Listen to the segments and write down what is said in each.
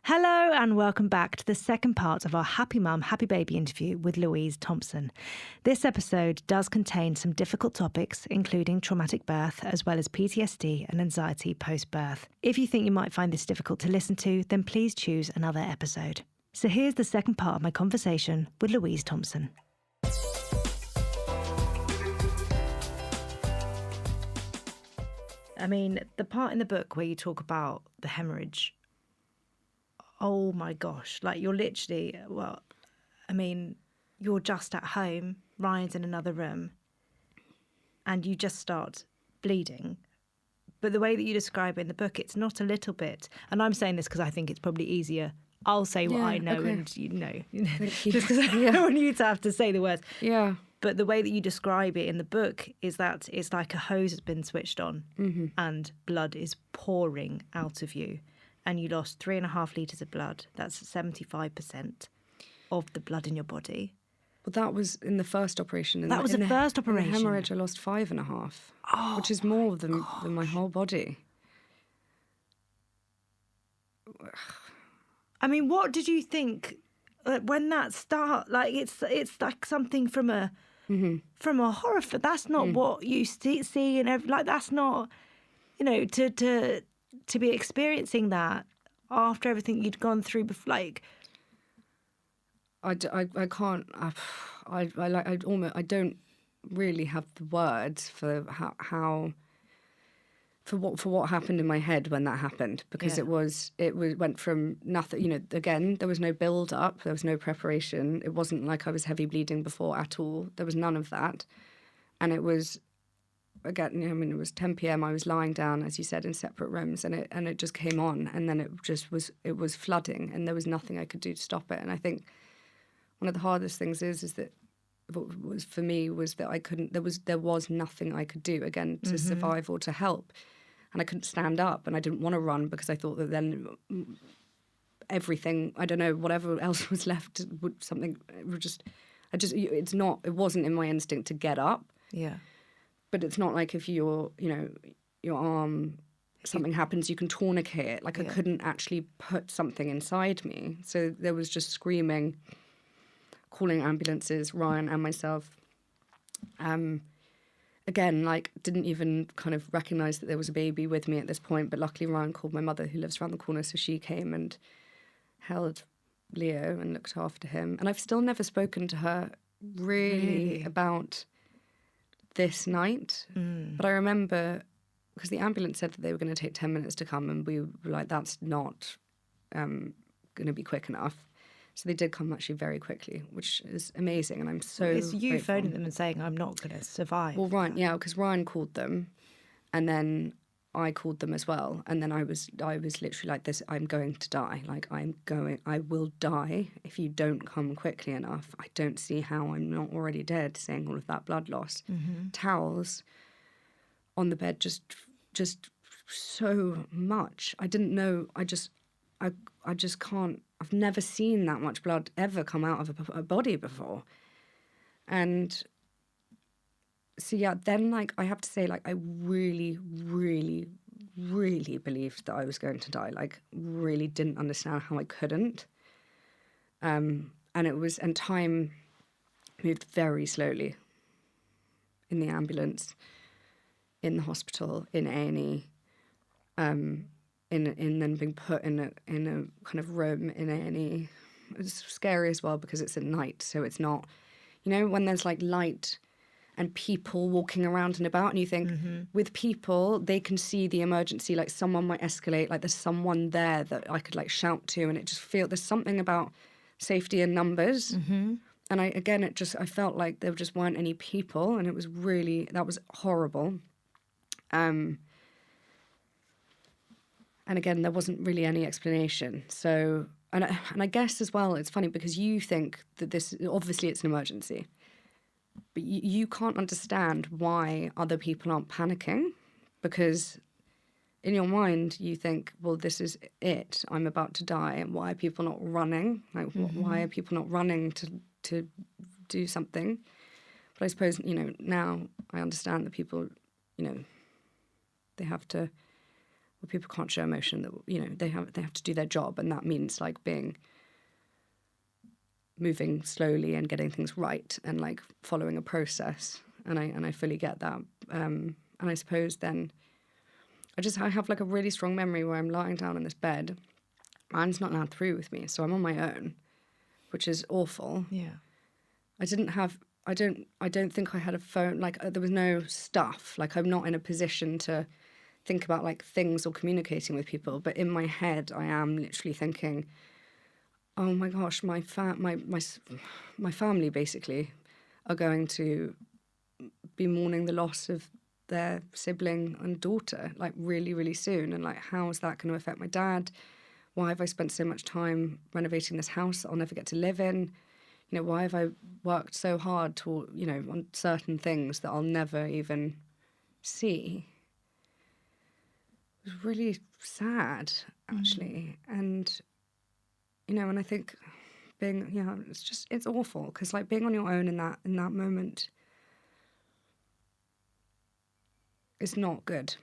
Hello and welcome back to the second part of our Happy Mum, Happy Baby interview with Louise Thompson. This episode does contain some difficult topics, including traumatic birth, as well as PTSD and anxiety post-birth. If you think you might find this difficult to listen to, then please choose another episode. So here's the second part of my conversation with Louise Thompson. I mean, the part in the book where you talk about the hemorrhage, oh my gosh, like you're literally, you're just at home, Ryan's in another room, and you just start bleeding. But the way that you describe it in the book, it's not a little bit, and I'm saying this because I think it's probably easier. I'll say what I know, okay. And you know, just because I don't want you to have to say the words. Yeah. But the way that you describe it in the book is that it's like a hose has been switched on and blood is pouring out of you. And you lost 3.5 litres of blood. That's 75% of the blood in your body. Well, that was in the first operation. That was the first operation. In the hemorrhage, I lost 5.5, which is more than my whole body. I mean, what did you think when that started? Like, it's like something from a horror film. That's not what you see and like that's not, to be experiencing that after everything you'd gone through before, like I don't really have the words for what happened in my head when that happened, because it went from nothing, again, there was no build up, there was no preparation. It wasn't like I was heavy bleeding before at all. There was none of that. And it was, again, it was 10 p.m. I was lying down, as you said, in separate rooms, and it just came on, and then it was flooding, and there was nothing I could do to stop it. And I think one of the hardest things is that what was for me was that I couldn't. There was nothing I could do again to survive or to help, and I couldn't stand up, and I didn't want to run because I thought that then everything, I don't know, whatever else was left would something. It wasn't in my instinct to get up. Yeah. But it's not like if your arm, something happens, you can tourniquet it. Like I couldn't actually put something inside me. So there was just screaming, calling ambulances, Ryan and myself. Again, like didn't even kind of recognise that there was a baby with me at this point. But luckily Ryan called my mother, who lives around the corner. So she came and held Leo and looked after him. And I've still never spoken to her really about this night. But I remember, because the ambulance said that they were going to take 10 minutes to come, and we were like, that's not going to be quick enough. So they did come actually very quickly, which is amazing, and I'm so it's you grateful. phoning them and saying, I'm not going to survive. Well, Ryan, because Ryan called them, and then I called them as well, and then I was literally like this, I'm going to die. Like, I will die if you don't come quickly enough. I don't see how I'm not already dead, seeing all of that blood loss. Towels on the bed, just so much. I didn't know, I just can't, I've never seen that much blood ever come out of a body before. And so, then, like, I have to say, like, I really, really, really believed that I was going to die. Like, really didn't understand how I couldn't. And time moved very slowly in the ambulance, in the hospital, in A&E, in then being put in a kind of room in A&E. It was scary as well because it's at night, so it's not, when there's, like, light and people walking around and about, and you think, with people, they can see the emergency, like someone might escalate, like there's someone there that I could, like, shout to, and it just there's something about safety in numbers. And I felt like there just weren't any people, and it was really, that was horrible. And again, there wasn't really any explanation. So, and I guess as well, it's funny because you think that obviously it's an emergency, but you can't understand why other people aren't panicking, because in your mind you think, well, this is it. I'm about to die. And why are people not running? Like, why are people not running to do something? But I suppose, now I understand that people, they have to where people can't show emotion, that, you know, they have to do their job, and that means like moving slowly and getting things right and like following a process. And I fully get that. And I suppose then I have like a really strong memory where I'm lying down in this bed. Mine's not now through with me, so I'm on my own, which is awful. Yeah. I don't think I had a phone. Like, there was no stuff. Like, I'm not in a position to think about like things or communicating with people. But in my head, I am literally thinking, oh my gosh, my family basically are going to be mourning the loss of their sibling and daughter, like really, really soon. And like, how is that going to affect my dad? Why have I spent so much time renovating this house that I'll never get to live in? You know, why have I worked so hard to, you know, on certain things that I'll never even see? It was really sad, actually. And, you know, and I think it's awful, because like being on your own in that moment is not good.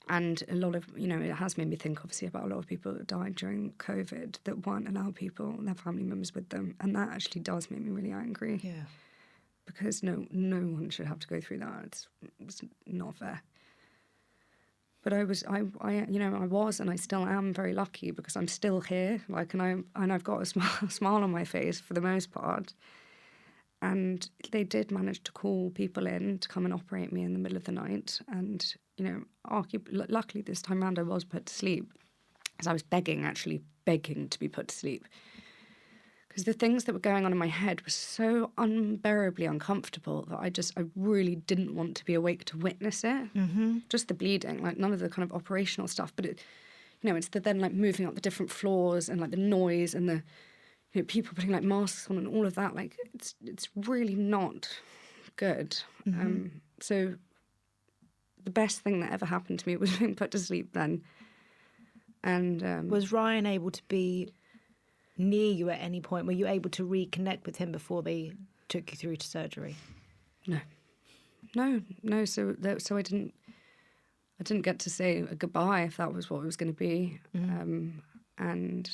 And a lot of, you know, it has made me think, obviously, about a lot of people that died during COVID that weren't allowed people, their family members with them. And that actually does make me really angry. Yeah. Because no one should have to go through that. It's not fair. But I was, and I still am very lucky, because I'm still here. Like, and I've got a smile on my face for the most part. And they did manage to call people in to come and operate me in the middle of the night. And, you know, luckily this time round I was put to sleep, because I was begging to be put to sleep. Because the things that were going on in my head were so unbearably uncomfortable that I really didn't want to be awake to witness it. Mm-hmm. Just the bleeding, like none of the kind of operational stuff. But, it's the then like moving up the different floors and like the noise and the, you know, people putting like masks on and all of that. Like, it's really not good. Mm-hmm. So the best thing that ever happened to me was being put to sleep then. And was Ryan able to be near you at any point? Were you able to reconnect with him before they took you through to surgery? No. So I didn't get to say a goodbye, if that was what it was going to be. Mm. And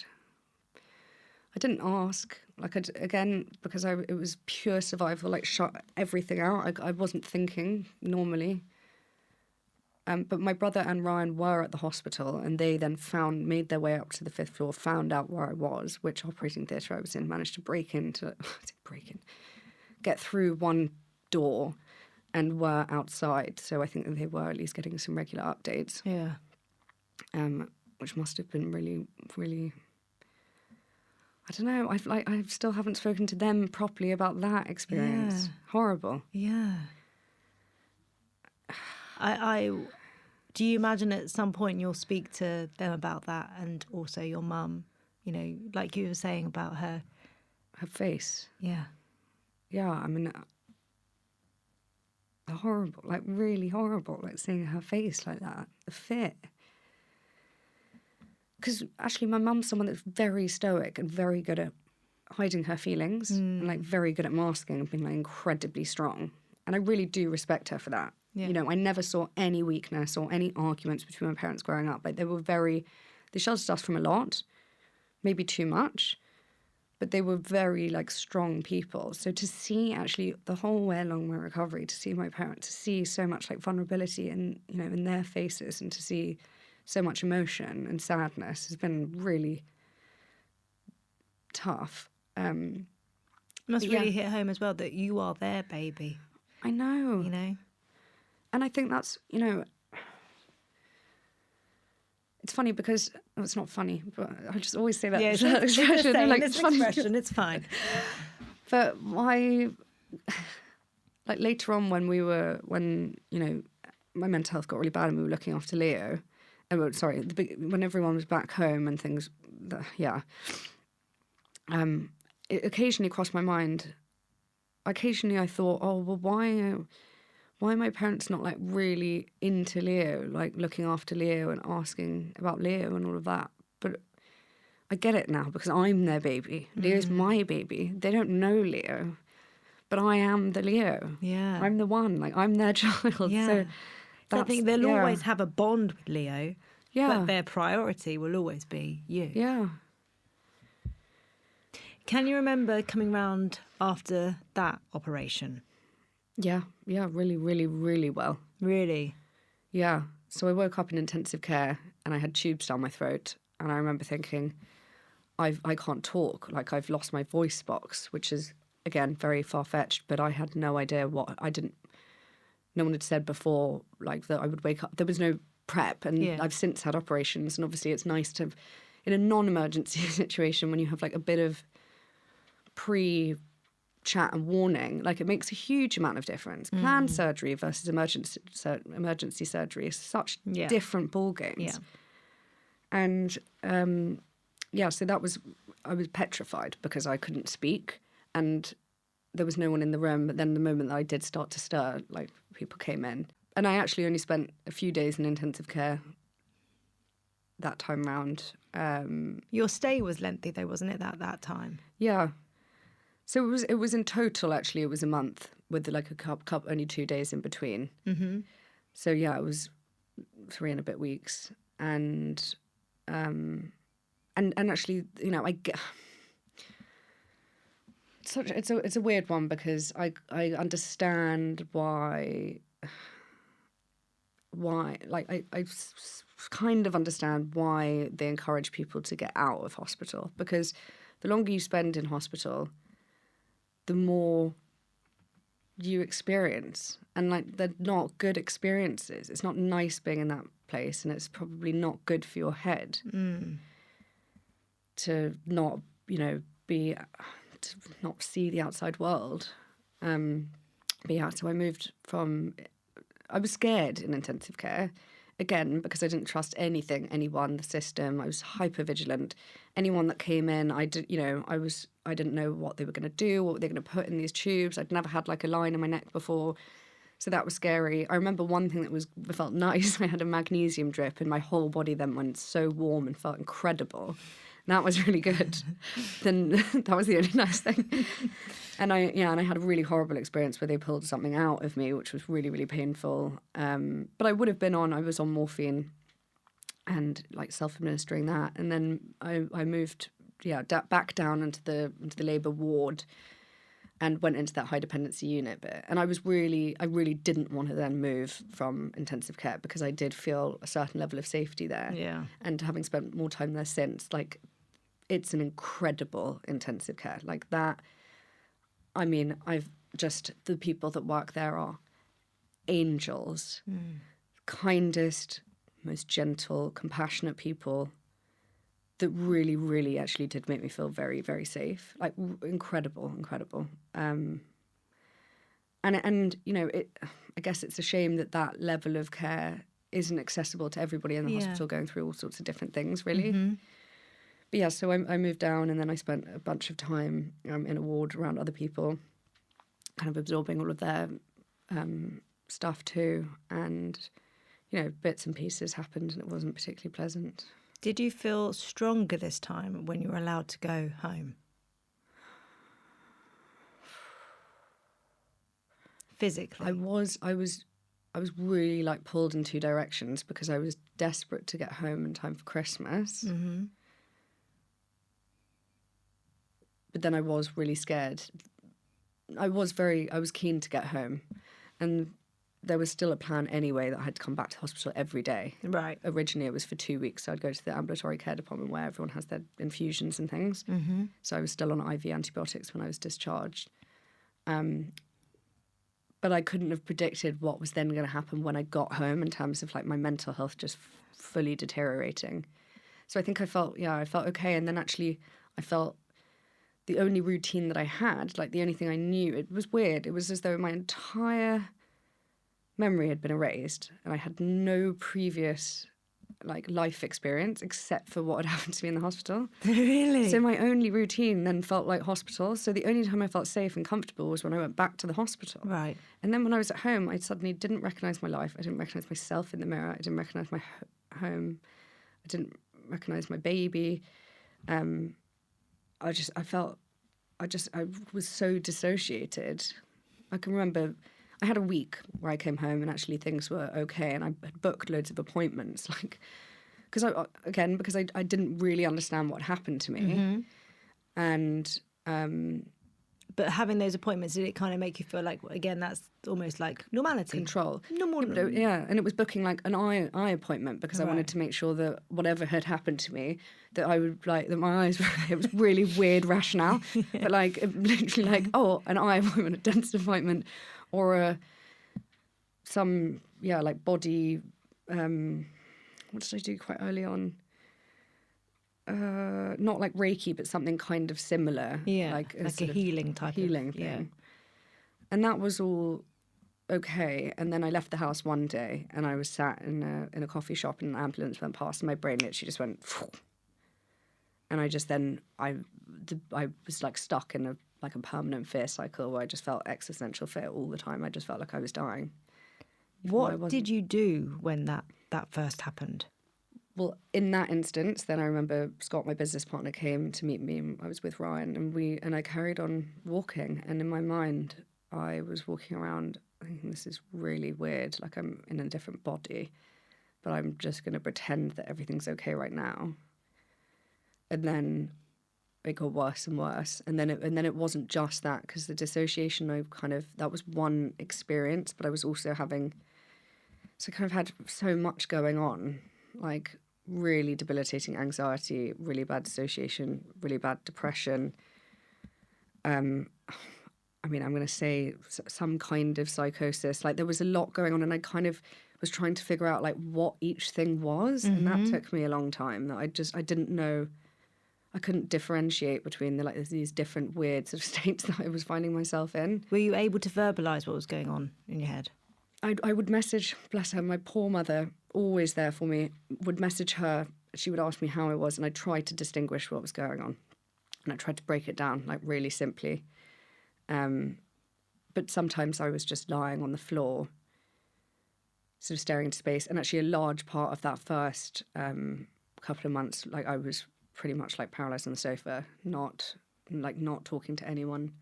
I didn't ask, because it was pure survival, like shut everything out. I wasn't thinking normally. But my brother and Ryan were at the hospital, and they then made their way up to the 5th floor, found out where I was, which operating theatre I was in, managed to get through one door and were outside. So I think that they were at least getting some regular updates. Yeah. Which must have been really, really, I don't know. I still haven't spoken to them properly about that experience. Yeah. Horrible. Yeah. Do you imagine at some point you'll speak to them about that, and also your mum, you know, like you were saying about her face? Yeah. Yeah, I mean, horrible, like really horrible, like seeing her face like that, the fear. Because actually my mum's someone that's very stoic and very good at hiding her feelings and like very good at masking and being like incredibly strong. And I really do respect her for that. Yeah. You know, I never saw any weakness or any arguments between my parents growing up. Like, they sheltered us from a lot, maybe too much, but they were very, like, strong people. So to see actually the whole way along my recovery, to see my parents, to see so much, like, vulnerability in, you know, in their faces, and to see so much emotion and sadness has been really tough. It must really hit home as well that you are their baby. I know. You know? And I think that's, you know, it's funny because, it's not funny, but I just always say that. Yeah, it's expression. Like, it's funny. Expression, it's fine. But why, like later on when, you know, my mental health got really bad and we were looking after Leo, when everyone was back home and things, it occasionally crossed my mind. Occasionally I thought, oh, well, why are my parents not like really into Leo, like looking after Leo and asking about Leo and all of that? But I get it now, because I'm their baby. Leo's my baby. They don't know Leo, but I am the Leo. Yeah. I'm the one, like I'm their child. Yeah. So I think they'll always have a bond with Leo, Yeah. But their priority will always be you. Yeah. Can you remember coming round after that operation? Yeah. Yeah. Really, really, really well. Really? Yeah. So I woke up in intensive care and I had tubes down my throat. And I remember thinking, I can't talk. Like, I've lost my voice box, which is, again, very far-fetched. But I had no idea no one had said before, like, that I would wake up. There was no prep. And I've since had operations. And obviously it's nice to, in a non-emergency situation, when you have like a bit of pre-chat and warning, like, it makes a huge amount of difference. Planned surgery versus emergency surgery is such different ball games. Yeah. And so I was petrified because I couldn't speak and there was no one in the room. But then the moment that I did start to stir, like, people came in. And I actually only spent a few days in intensive care that time round. Your stay was lengthy though, wasn't it, at that time? Yeah. So it was in total, actually, it was a month with like a cup only 2 days in between. Mm-hmm. So yeah, it was 3 and a bit weeks. And actually, you know, it's a weird one because I understand why like I kind of understand why they encourage people to get out of hospital, because the longer you spend in hospital, the more you experience, and like, they're not good experiences. It's not nice being in that place, and it's probably not good for your head to not, you know, to not see the outside world. So I was scared in intensive care, again, because I didn't trust anyone, the system. I was hyper vigilant. Anyone that came in, I didn't know what they were going to do, what they were going to put in these tubes. I'd never had like a line in my neck before. So that was scary. I remember one thing that felt nice. I had a magnesium drip and my whole body then went so warm and felt incredible. And that was really good. Then that was the only nice thing. And I had a really horrible experience where they pulled something out of me, which was really, really painful. But I was on morphine and like self-administering that. And then I moved, back down into the labour ward and went into that high dependency unit bit. And I really didn't want to then move from intensive care because I did feel a certain level of safety there. Yeah. And having spent more time there since, like, it's an incredible intensive care. Like that, I mean, the people that work there are angels, kindest, most gentle, compassionate people that really, really actually did make me feel very, very safe. Like, incredible. And you know, I guess it's a shame that level of care isn't accessible to everybody in the hospital going through all sorts of different things, really. Mm-hmm. But yeah, so I moved down and then I spent a bunch of time in a ward around other people, kind of absorbing all of their stuff too. And, you know, bits and pieces happened and it wasn't particularly pleasant. Did you feel stronger this time when you were allowed to go home? Physically? I was really like pulled in two directions because I was desperate to get home in time for Christmas. Mm-hmm. But then I was really scared. I was keen to get home. And there was still a plan anyway that I had to come back to hospital every day. Right. Originally it was for 2 weeks, so I'd go to the ambulatory care department where everyone has their infusions and things. Mm-hmm. So I was still on IV antibiotics when I was discharged. But I couldn't have predicted what was then going to happen when I got home in terms of like my mental health just fully deteriorating. So I think I felt okay. And then actually I felt the only routine that I had, like the only thing I knew, it was weird. It was as though my entire memory had been erased and I had no previous like life experience except for what had happened to me in the hospital. Really? So my only routine then felt like hospital. So the only time I felt safe and comfortable was when I went back to the hospital. Right. And then when I was at home, I suddenly didn't recognise my life. I didn't recognise myself in the mirror. I didn't recognise my home. I didn't recognise my baby. I was so dissociated. I can remember I had a week where I came home and actually things were okay and I had booked loads of appointments, like because I didn't really understand what happened to me. And but having those appointments, did it kind of make you feel like, again, that's almost like normality? Control. Normal. Yeah, and it was booking like an eye appointment because I wanted to make sure that whatever had happened to me, that I would like, that my eyes, it was really weird rationale, but like literally like, oh, an eye appointment, a dentist appointment, or like body, what did I do quite early on? Not like Reiki, but something kind of similar. Yeah, like a healing type healing thing. Yeah. And that was all okay. And then I left the house one day and I was sat in a coffee shop and an ambulance went past and my brain literally just went, phew. And I just then, I was like stuck in a permanent fear cycle where I just felt existential fear all the time. I just felt like I was dying. What did you do when that first happened? Well, in that instance, then I remember Scott, my business partner, came to meet me. I was with Ryan and I carried on walking. And in my mind, I was walking around thinking, this is really weird. Like I'm in a different body, but I'm just going to pretend that everything's okay right now. And then it got worse and worse. And then it wasn't just that, because the dissociation, that was one experience, but I was also had so much going on, like really debilitating anxiety, really bad dissociation, really bad depression. I'm going to say some kind of psychosis. Like there was a lot going on, and I kind of was trying to figure out like what each thing was, and that took me a long time. That I didn't know. I couldn't differentiate between these different weird sort of states that I was finding myself in. Were you able to verbalise what was going on in your head? I would message, bless her, my poor mother, always there for me, would message her. She would ask me how I was, and I tried to distinguish what was going on. And I tried to break it down, like really simply. But sometimes I was just lying on the floor, sort of staring into space. And actually a large part of that first couple of months, like I was pretty much like paralysed on the sofa, not talking to anyone.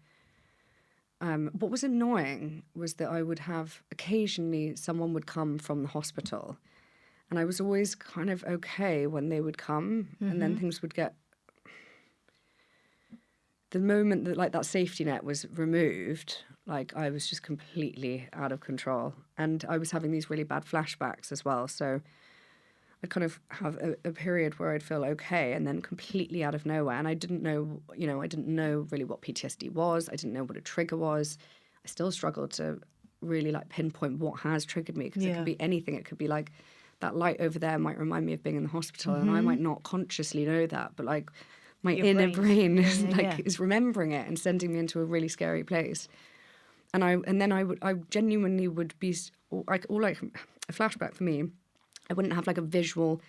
What was annoying was that I would have occasionally someone would come from the hospital, and I was always kind of okay when they would come, and then things would get. The moment that like that safety net was removed, like I was just completely out of control, and I was having these really bad flashbacks as well. So I'd kind of have a period where I'd feel okay and then completely out of nowhere. And I didn't know really what PTSD was. I didn't know what a trigger was. I still struggled to really like pinpoint what has triggered me, because it could be anything. It could be like that light over there might remind me of being in the hospital, and I might not consciously know that, but like my inner brain is remembering it and sending me into a really scary place. And I genuinely would be like a flashback for me. I wouldn't have like a visual,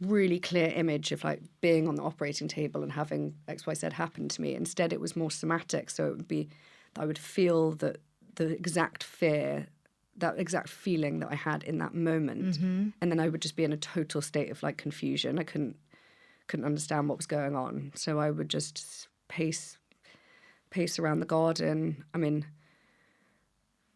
really clear image of like being on the operating table and having XYZ happen to me. Instead, it was more somatic. So it would be, I would feel that the exact fear, that exact feeling that I had in that moment. And then I would just be in a total state of like confusion. I couldn't understand what was going on. So I would just pace around the garden. I mean,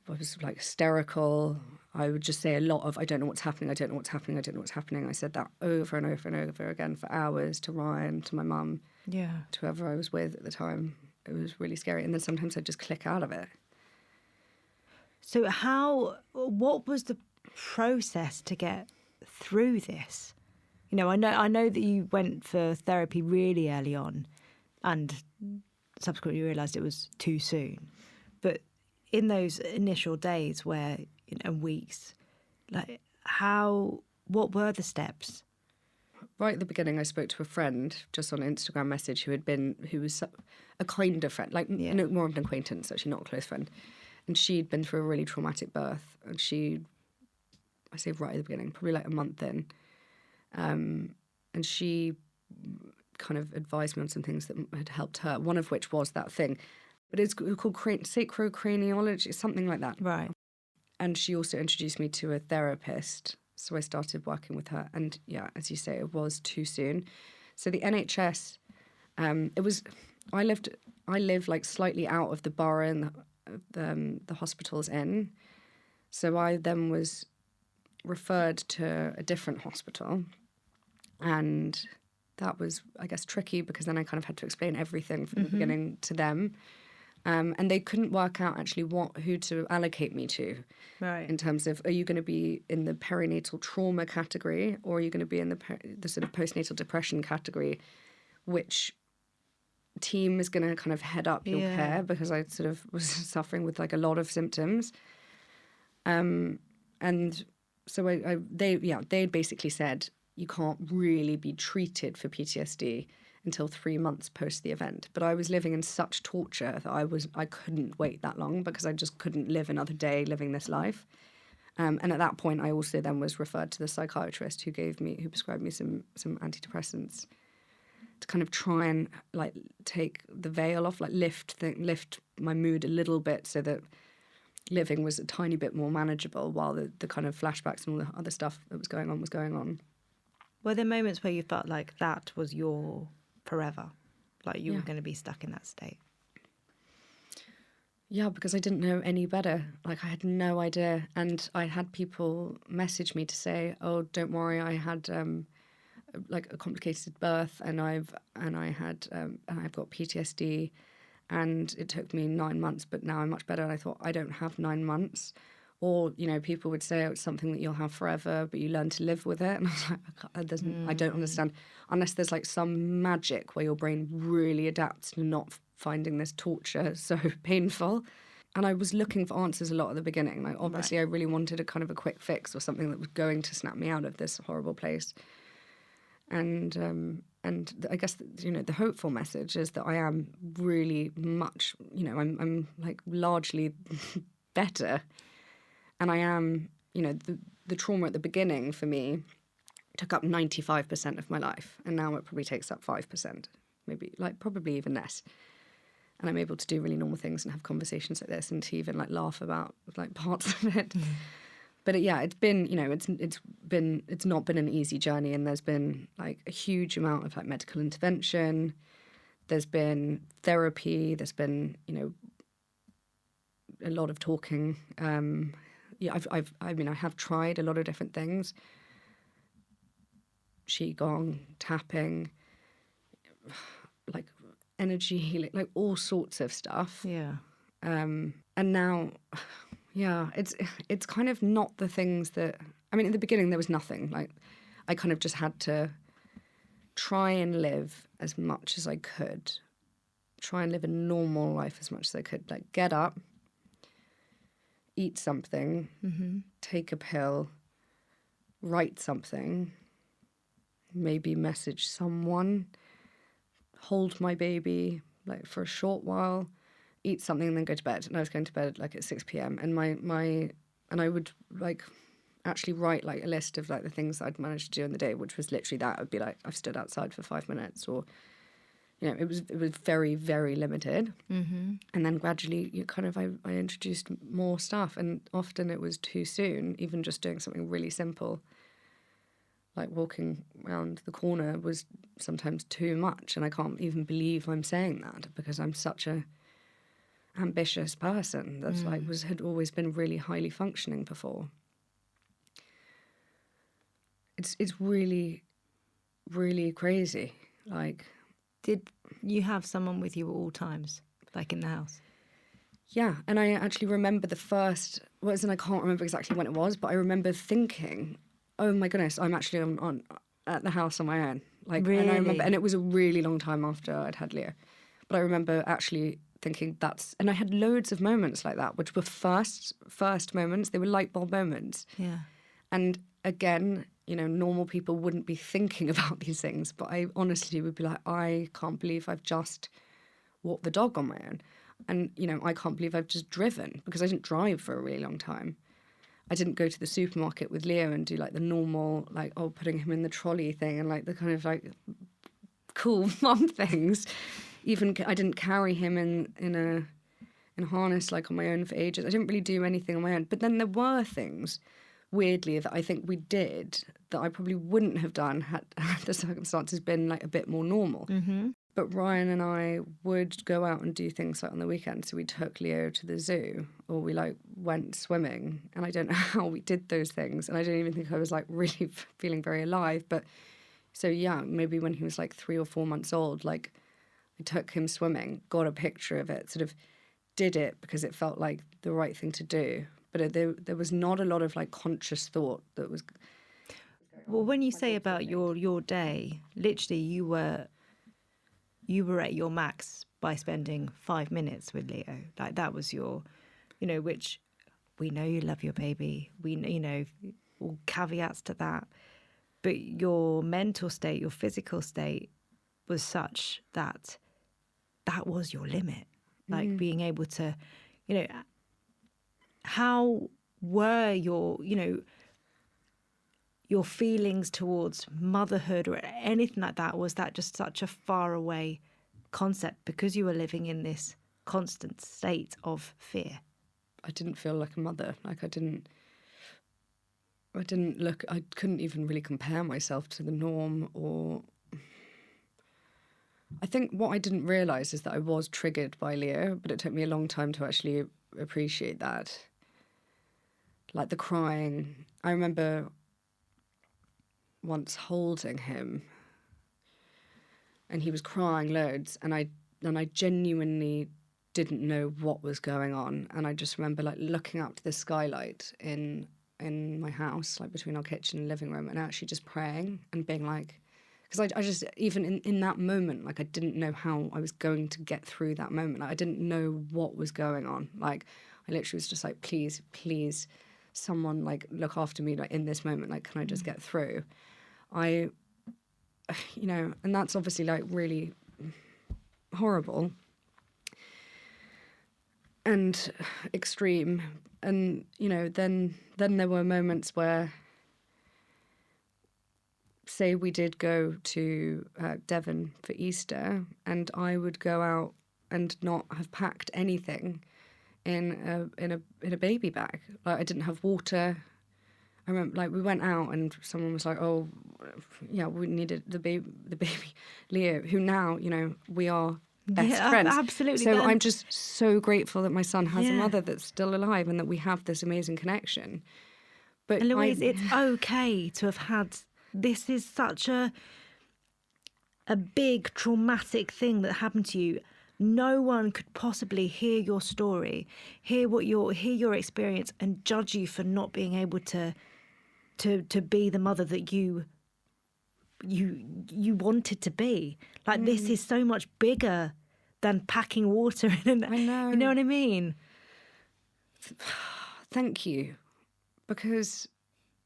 I was like hysterical. I would just say a lot of, I don't know what's happening, I don't know what's happening, I don't know what's happening. I said that over and over and over again for hours to Ryan, to my mum, to whoever I was with at the time. It was really scary. And then sometimes I'd just click out of it. So what was the process to get through this? You know, I know that you went for therapy really early on and subsequently realised it was too soon. But in those initial days and weeks, like what were the steps? Right at the beginning, I spoke to a friend just on Instagram message who was a kind of friend, like more of an acquaintance, actually not a close friend. And she'd been through a really traumatic birth. And I say right at the beginning, probably like a month in. And she kind of advised me on some things that had helped her, one of which was that thing. But it's called sacrocraniology, something like that. Right. And she also introduced me to a therapist. So I started working with her. And yeah, as you say, it was too soon. So the NHS, I live like slightly out of the borough and the hospital's in. So I then was referred to a different hospital. And that was, I guess, tricky because then I kind of had to explain everything from the beginning to them. And they couldn't work out actually who to allocate me to. Right. In terms of, are you going to be in the perinatal trauma category, or are you going to be in the sort of postnatal depression category? Which team is going to kind of head up your care? Because I sort of was suffering with like a lot of symptoms. And so they basically said, you can't really be treated for PTSD until 3 months post the event. But I was living in such torture that I couldn't wait that long, because I just couldn't live another day living this life. And at that point, I also then was referred to the psychiatrist who prescribed me some antidepressants to kind of try and like take the veil off, like lift my mood a little bit, so that living was a tiny bit more manageable while the kind of flashbacks and all the other stuff that was going on. Were there moments where you felt like that was your forever? Like you were going to be stuck in that state? Yeah, because I didn't know any better. Like I had no idea. And I had people message me to say, oh, don't worry, I had like a complicated birth and I've got PTSD and it took me 9 months, but now I'm much better. And I thought, I don't have 9 months. Or, you know, people would say, oh, it's something that you'll have forever, but you learn to live with it. And I was like, I don't understand. Unless there's like some magic where your brain really adapts to not finding this torture so painful. And I was looking for answers a lot at the beginning. Like, obviously, I really wanted a kind of a quick fix or something that was going to snap me out of this horrible place. And I guess, you know, the hopeful message is that I am really much, you know, I'm like largely better. And I am, you know, the trauma at the beginning for me took up 95% of my life. And now it probably takes up 5%, maybe, like probably even less. And I'm able to do really normal things and have conversations like this and to even like laugh about like parts of it. But it's been, you know, it's not been an easy journey. And there's been like a huge amount of like medical intervention. There's been therapy. There's been, you know, a lot of talking. I have tried a lot of different things. Qigong, tapping, like energy healing, like all sorts of stuff. Yeah. And now, it's kind of not the things that, I mean, in the beginning there was nothing. Like I kind of just had to try and live as much as I could. Try and live a normal life as much as I could. Like get up, eat something, take a pill, write something, maybe message someone, hold my baby like for a short while, eat something and then go to bed. And I was going to bed like at 6 p.m. And and I would like actually write like a list of like the things that I'd managed to do in the day, which was literally that. It would be like, I've stood outside for 5 minutes, or, you know, it was very, very limited. And then gradually I introduced more stuff, and often it was too soon. Even just doing something really simple, like walking around the corner, was sometimes too much. And I can't even believe I'm saying that, because I'm such a ambitious person that's had always been really highly functioning before. It's really, really crazy. Like, did you have someone with you at all times, like in the house? Yeah, and I actually remember the first, and I can't remember exactly when it was, but I remember thinking, oh my goodness, I'm actually on at the house on my own. Like, really? And I remember, and it was a really long time after I'd had Leah, but I remember actually thinking and I had loads of moments like that, which were first moments. They were light bulb moments. Yeah. And again, you know, normal people wouldn't be thinking about these things, but I honestly would be like, I can't believe I've just walked the dog on my own. And, you know, I can't believe I've just driven, because I didn't drive for a really long time. I didn't go to the supermarket with Leo and do like the normal, like, putting him in the trolley thing and like the kind of like cool mum things. Even I didn't carry him in a harness like on my own for ages. I didn't really do anything on my own. But then there were things, weirdly, that I think we did that I probably wouldn't have done had the circumstances been like a bit more normal. But Ryan and I would go out and do things like on the weekend. So we took Leo to the zoo, or we like went swimming. And I don't know how we did those things. And I don't even think I was like really feeling very alive. But So yeah, maybe when he was like 3 or 4 months old, like I took him swimming, got a picture of it, sort of did it because it felt like the right thing to do. But there was not a lot of like conscious thought that was. Well, when you say about your day, literally you were at your max by spending 5 minutes with Leo. Like that was your, which we know you love your baby. We all caveats to that. But your mental state, your physical state was such that was your limit. Like being able to, how were your feelings towards motherhood or anything like that? Was that just such a far away concept because you were living in this constant state of fear? I didn't feel like a mother. Like I couldn't even really compare myself to the norm. Or I think what I didn't realise is that I was triggered by Leo, but it took me a long time to actually appreciate that. Like the crying. I remember once holding him and he was crying loads, and I genuinely didn't know what was going on. And I just remember like looking up to the skylight in my house, like between our kitchen and living room, and actually just praying and being like, because I just, even in that moment, like I didn't know how I was going to get through that moment. Like, I didn't know what was going on. Like I literally was just like, please, someone like look after me, like in this moment, like can I just get through? And that's obviously like really horrible and extreme. And then there were moments where, say we did go to Devon for Easter, and I would go out and not have packed anything in a baby bag. Like I didn't have water. I remember, like, we went out and someone was like, "Oh, yeah, we needed the baby Leo," who now, we are best friends. Absolutely. So I'm just so grateful that my son has a mother that's still alive and that we have this amazing connection. But and Louise, it's okay to have had. This is such a big traumatic thing that happened to you. No one could possibly hear your story, hear your experience, and judge you for not being able to be the mother that you wanted to be. Like this is so much bigger than packing water in. I know. You know what I mean? Thank you, because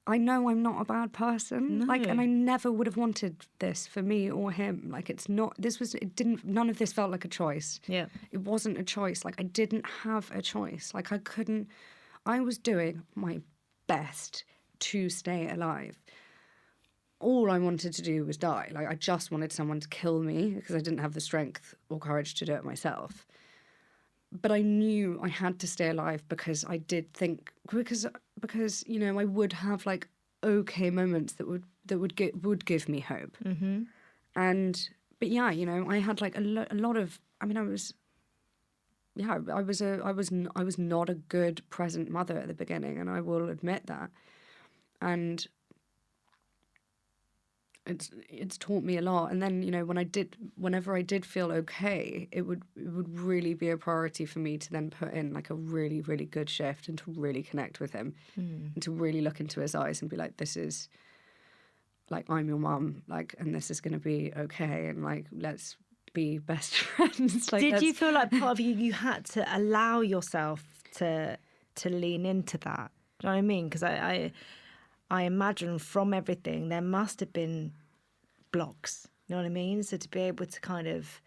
I know I'm not a bad person. No. Like, and I never would have wanted this for me or him. Like, none of this felt like a choice. Yeah. It wasn't a choice. Like, I didn't have a choice. Like, I was doing my best to stay alive. All I wanted to do was die. Like, I just wanted someone to kill me because I didn't have the strength or courage to do it myself. But I knew I had to stay alive because I did think, because I would have like okay moments that would give me hope. Mm-hmm. But yeah, I had like a lot of. I mean, I was not a good present mother at the beginning, and I will admit that. And it's taught me a lot. And then whenever I did feel okay, it would really be a priority for me to then put in like a really, really good shift and to really connect with him and to really look into his eyes and be like, this is like, I'm your mum, like, and this is going to be okay, and like, let's be best friends. Like, did you feel like part of you had to allow yourself to lean into that? Do you know what I mean? Because I imagine from everything there must have been blocks, you know what I mean? So to be able to kind of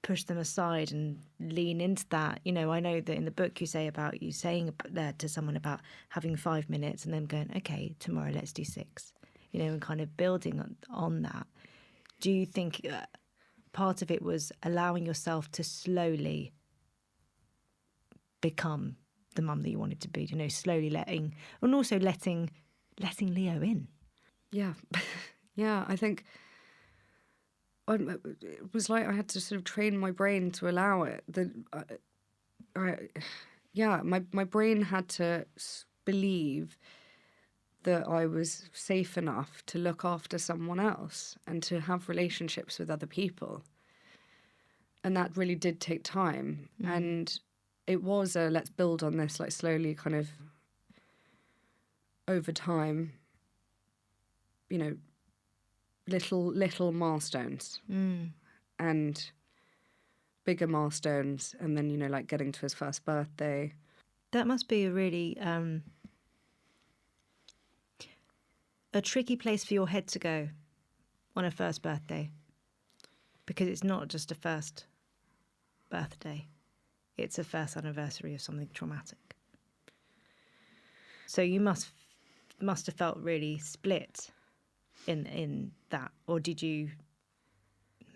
push them aside and lean into that, I know that in the book you say about you saying there to someone about having 5 minutes and then going, okay, tomorrow let's do 6, and kind of building on that. Do you think part of it was allowing yourself to slowly become the mum that you wanted to be, slowly letting Leo in? Yeah. Yeah, I think it was like I had to sort of train my brain to allow it. My brain had to believe that I was safe enough to look after someone else and to have relationships with other people. And that really did take time. And it was a let's build on this, like slowly kind of over time, you know, little milestones and bigger milestones. And then, you know, like getting to his first birthday. That must be a really a tricky place for your head to go on a first birthday, because it's not just a first birthday, it's a first anniversary of something traumatic. So you must have felt really split in that, or did you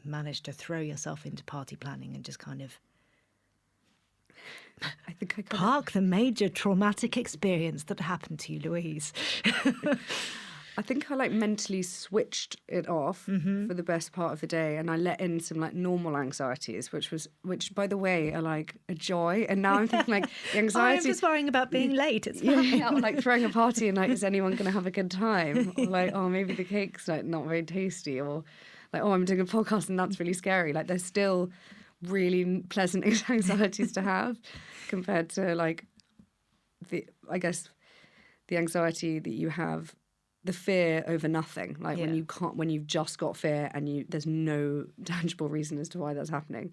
manage to throw yourself into party planning and just kind of I think I park the major traumatic experience that happened to you, Louise? I think I like mentally switched it off for the best part of the day, and I let in some like normal anxieties, which by the way are like a joy. And now I'm thinking like the anxiety. I'm just worrying about being late. It's fine. Yeah, or like throwing a party and like, is anyone going to have a good time? Or like, oh, maybe the cake's like not very tasty, or like, oh, I'm doing a podcast and that's really scary. Like, there's still really pleasant anxieties to have compared to like the anxiety that you have. The fear over nothing, like when you've just got fear and there's no tangible reason as to why that's happening.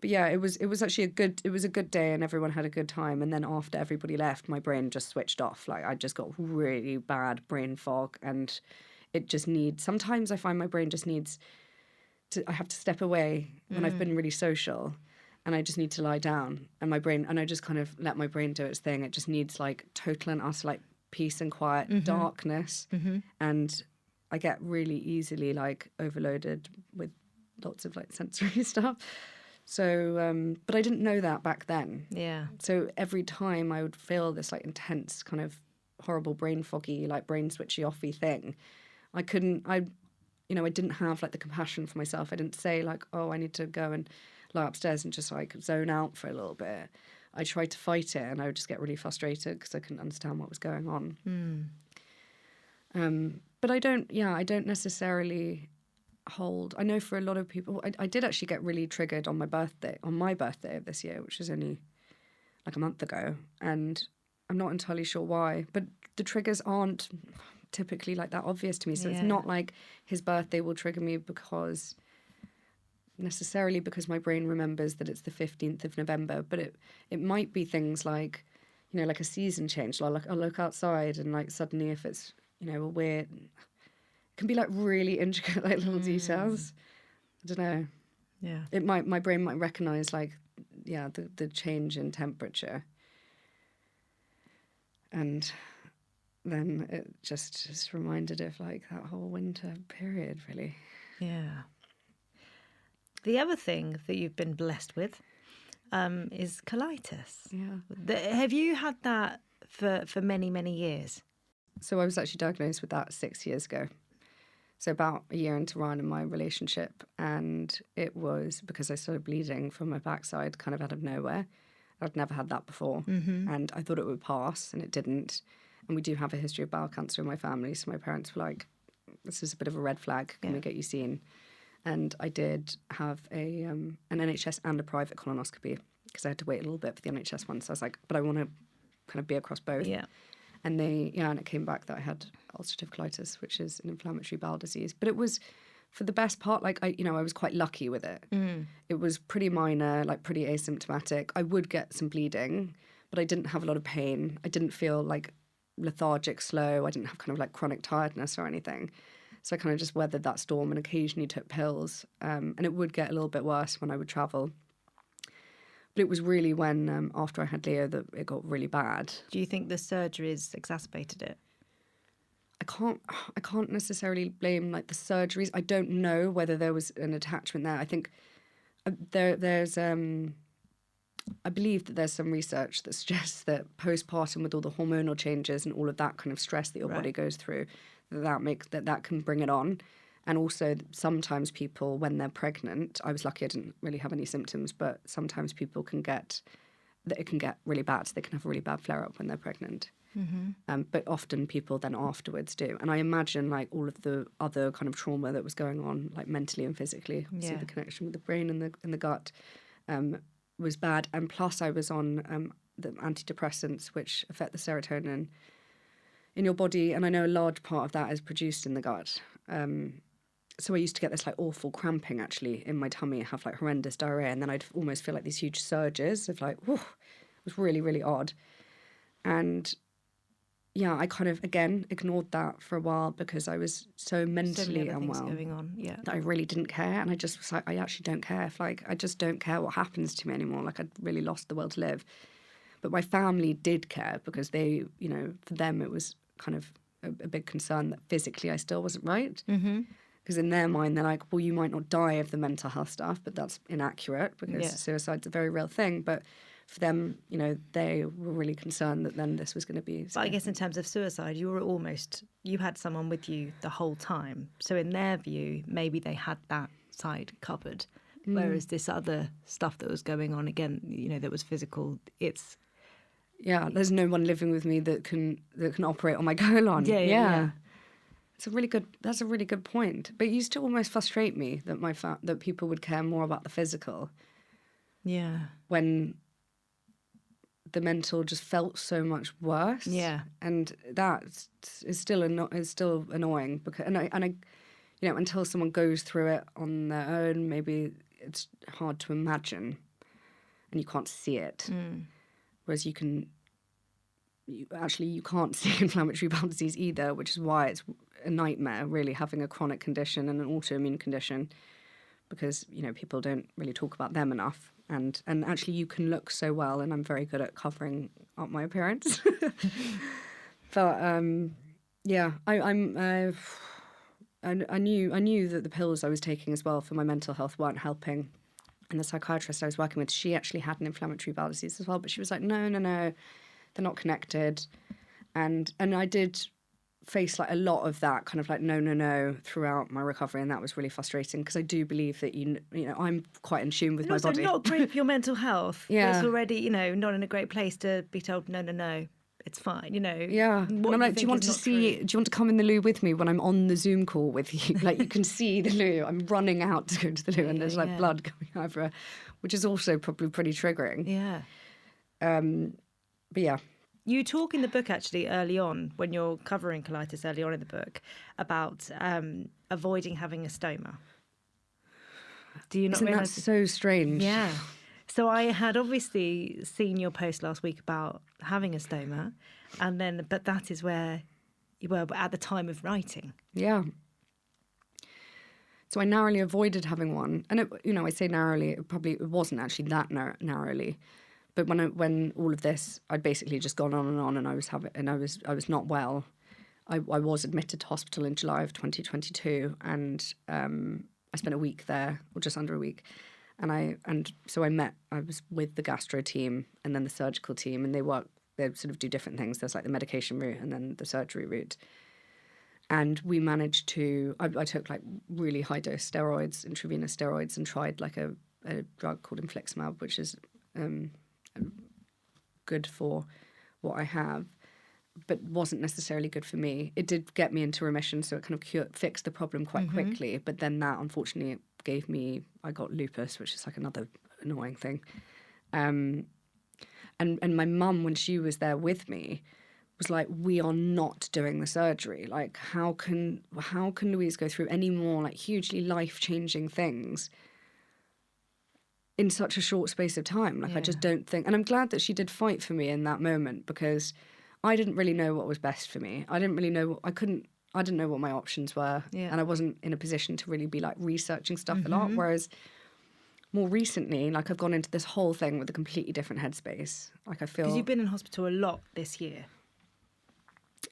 But yeah, it was actually a good day and everyone had a good time. And then after everybody left, my brain just switched off. Like I just got really bad brain fog, and it just sometimes I find my brain just needs I have to step away when I've been really social, and I just need to lie down, and I just kind of let my brain do its thing. It just needs like total and utter like peace and quiet, darkness, and I get really easily like overloaded with lots of like sensory stuff. So, but I didn't know that back then. Yeah. So every time I would feel this like intense kind of horrible brain foggy, like brain switchy offy thing, I didn't have like the compassion for myself. I didn't say like, oh, I need to go and lie upstairs and just like zone out for a little bit. I tried to fight it, and I would just get really frustrated because I couldn't understand what was going on. But I don't necessarily hold. I know for a lot of people, I did actually get really triggered on my birthday of this year, which was only like a month ago, and I'm not entirely sure why. But the triggers aren't typically like that obvious to me, so it's not like his birthday will trigger me because my brain remembers that it's the 15th of November, but it might be things like, you know, like a season change. I'll look outside and like suddenly if it's, you know, a weird, it can be like really intricate like little details. I don't know. Yeah. My brain might recognise like, yeah, the change in temperature. And then it just is reminded of like that whole winter period, really. Yeah. The other thing that you've been blessed with is colitis. Yeah. Have you had that for many, many years? So I was actually diagnosed with that 6 years ago. So about a year into running my relationship, and it was because I started bleeding from my backside kind of out of nowhere. I'd never had that before, and I thought it would pass, and it didn't. And we do have a history of bowel cancer in my family, so my parents were like, this is a bit of a red flag, can we get you seen? And I did have an NHS and a private colonoscopy because I had to wait a little bit for the NHS one. So I was like, but I want to kind of be across both. Yeah. And and it came back that I had ulcerative colitis, which is an inflammatory bowel disease. But it was, for the best part, like I was quite lucky with it. It was pretty minor, like pretty asymptomatic. I would get some bleeding, but I didn't have a lot of pain. I didn't feel like lethargic, slow. I didn't have kind of like chronic tiredness or anything. So I kind of just weathered that storm and occasionally took pills. And it would get a little bit worse when I would travel. But it was really when, after I had Leo, that it got really bad. Do you think the surgeries exacerbated it? I can't necessarily blame like the surgeries. I don't know whether there was an attachment there. I think there's I believe that there's some research that suggests that postpartum, with all the hormonal changes and all of that kind of stress that your body goes through, that can bring it on. And also sometimes people, when they're pregnant, I was lucky I didn't really have any symptoms, but sometimes people it can get really bad. So they can have a really bad flare up when they're pregnant. But often people then afterwards do. And I imagine like all of the other kind of trauma that was going on, like mentally and physically, so the connection with the brain and the gut was bad. And plus I was on the antidepressants, which affect the serotonin in your body. And I know a large part of that is produced in the gut. So I used to get this like awful cramping actually in my tummy, have like horrendous diarrhea. And then I'd almost feel like these huge surges of like, whew, it was really, really odd. And yeah, I kind of, again, ignored that for a while because I was so mentally unwell going on. that I really didn't care. And I just was like, I actually don't care. If, like, I just don't care what happens to me anymore. Like, I'd really lost the will to live. But my family did care because they, you know, for them it was kind of a big concern that physically I still wasn't right. Because in their mind, they're like, well, you might not die of the mental health stuff, but that's inaccurate because suicide's a very real thing. But for them, you know, they were really concerned that then this was going to be... But I guess in terms of suicide, you had someone with you the whole time. So in their view, maybe they had that side covered. Whereas this other stuff that was going on, again, you know, that was physical, it's... Yeah, there's no one living with me that can operate on my colon. Yeah. That's a really good point. But it used to almost frustrate me that that people would care more about the physical. Yeah. When the mental just felt so much worse. Yeah. And that is still annoying because and I you know, until someone goes through it on their own, maybe it's hard to imagine and you can't see it. Whereas you can't see inflammatory bowel disease either, which is why it's a nightmare really having a chronic condition and an autoimmune condition, because, you know, people don't really talk about them enough. And actually you can look so well, and I'm very good at covering up my appearance. But yeah, I knew that the pills I was taking as well for my mental health weren't helping. And the psychiatrist I was working with, she actually had an inflammatory bowel disease as well, but she was like, no, they're not connected. And I did face like a lot of that kind of like no throughout my recovery, and that was really frustrating because I do believe that you know I'm quite in tune with my body. Not great for your mental health. Yeah, it's already, you know, not in a great place to be told no, it's fine, you know. Yeah, and I'm like, do you want to come in the loo with me when I'm on the Zoom call with you? Like, you can see the loo. I'm running out to go to the loo, and there's like blood coming over, which is also probably pretty triggering. Yeah. But yeah. You talk in the book actually early on, when you're covering colitis early on in the book, about avoiding having a stoma. Do you not realise? Isn't that so strange? Yeah. So I had obviously seen your post last week about having a stoma, but that is where you were at the time of writing. Yeah. So I narrowly avoided having one, and I say narrowly. It wasn't actually that narrowly. But when all of this, I'd basically just gone on, and I was not well. I was admitted to hospital in July of 2022, and I spent a week there, or just under a week, so I was with the gastro team and then the surgical team, and they sort of do different things. There's like the medication route and then the surgery route, and we managed to. I took like really high dose steroids, intravenous steroids, and tried like a drug called infliximab, which is good for what I have, but wasn't necessarily good for me. It did get me into remission, so it kind of fixed the problem quite quickly, but then that unfortunately I got lupus, which is like another annoying thing. And my mum, when she was there with me, was like, we are not doing the surgery. Like, how can Louise go through any more like hugely life-changing things in such a short space of time? Like, I just don't think... And I'm glad that she did fight for me in that moment, because I didn't really know what was best for me. I didn't really know... I didn't know what my options were. Yeah. And I wasn't in a position to really be, like, researching stuff a lot. Whereas more recently, like, I've gone into this whole thing with a completely different headspace. Like, I feel... Because you've been in hospital a lot this year.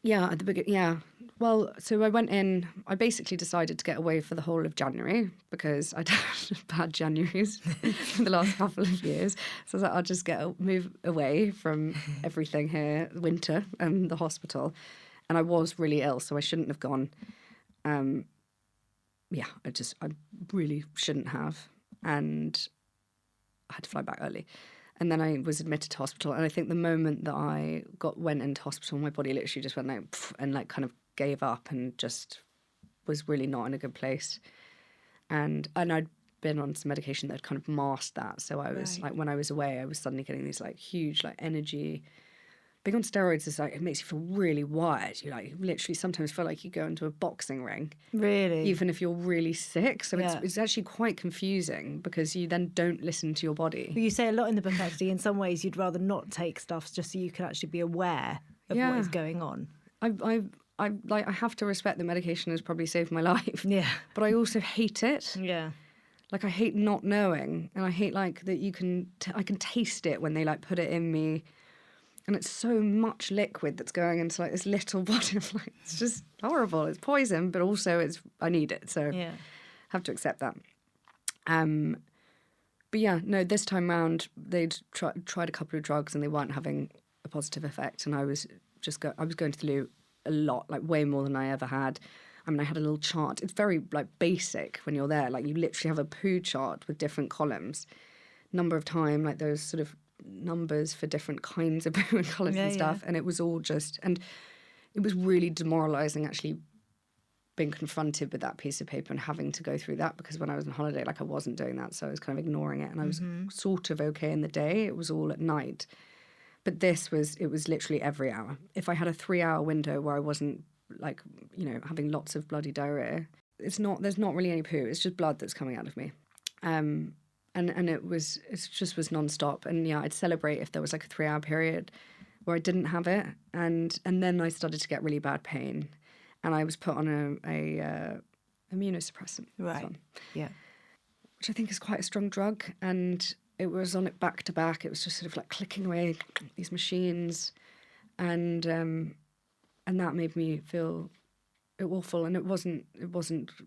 Yeah, at the beginning, yeah. Well, so I went in, I basically decided to get away for the whole of January because I'd had bad Januaries for the last couple of years. So I was like, I'll just move away from everything here, winter and the hospital. And I was really ill, so I shouldn't have gone. Yeah, I really shouldn't have. And I had to fly back early. And then I was admitted to hospital. And I think the moment that I went into hospital, my body literally just went like, pff, and like kind of gave up and just was really not in a good place. And I'd been on some medication that had kind of masked that. So I was like, when I was away, I was suddenly getting these like huge like energy. Being on steroids is like, it makes you feel really wired. You like literally sometimes feel like you go into a boxing ring. Really? Even if you're really sick. So it's actually quite confusing because you then don't listen to your body. Well, you say a lot in the book, actually, in some ways you'd rather not take stuff just so you can actually be aware of what is going on. I have to respect that medication has probably saved my life. Yeah. But I also hate it. Yeah. Like I hate not knowing. And I hate like that I can taste it when they like put it in me. And it's so much liquid that's going into like this little body of like, it's just horrible. It's poison, but also I need it. So I have to accept that. But yeah, no, this time round, they'd tried a couple of drugs and they weren't having a positive effect. And I was going to the loo a lot, like way more than I ever had. I mean, I had a little chart. It's very like basic when you're there. Like you literally have a poo chart with different columns, number of time, like those sort of numbers for different kinds of poo and colours and stuff. And it was all just, and it was really demoralising actually being confronted with that piece of paper and having to go through that, because when I was on holiday, like I wasn't doing that. So I was kind of ignoring it, and I was sort of okay in the day. It was all at night. But it was literally every hour. If I had a 3-hour window where I wasn't like, you know, having lots of bloody diarrhea, there's not really any poo. It's just blood that's coming out of me. And it just was nonstop. And yeah, I'd celebrate if there was like a 3-hour period where I didn't have it. And then I started to get really bad pain. And I was put on a immunosuppressant. Right. Yeah. Which I think is quite a strong drug. And it was on it back to back. It was just sort of like clicking away these machines. And that made me feel awful. And it wasn't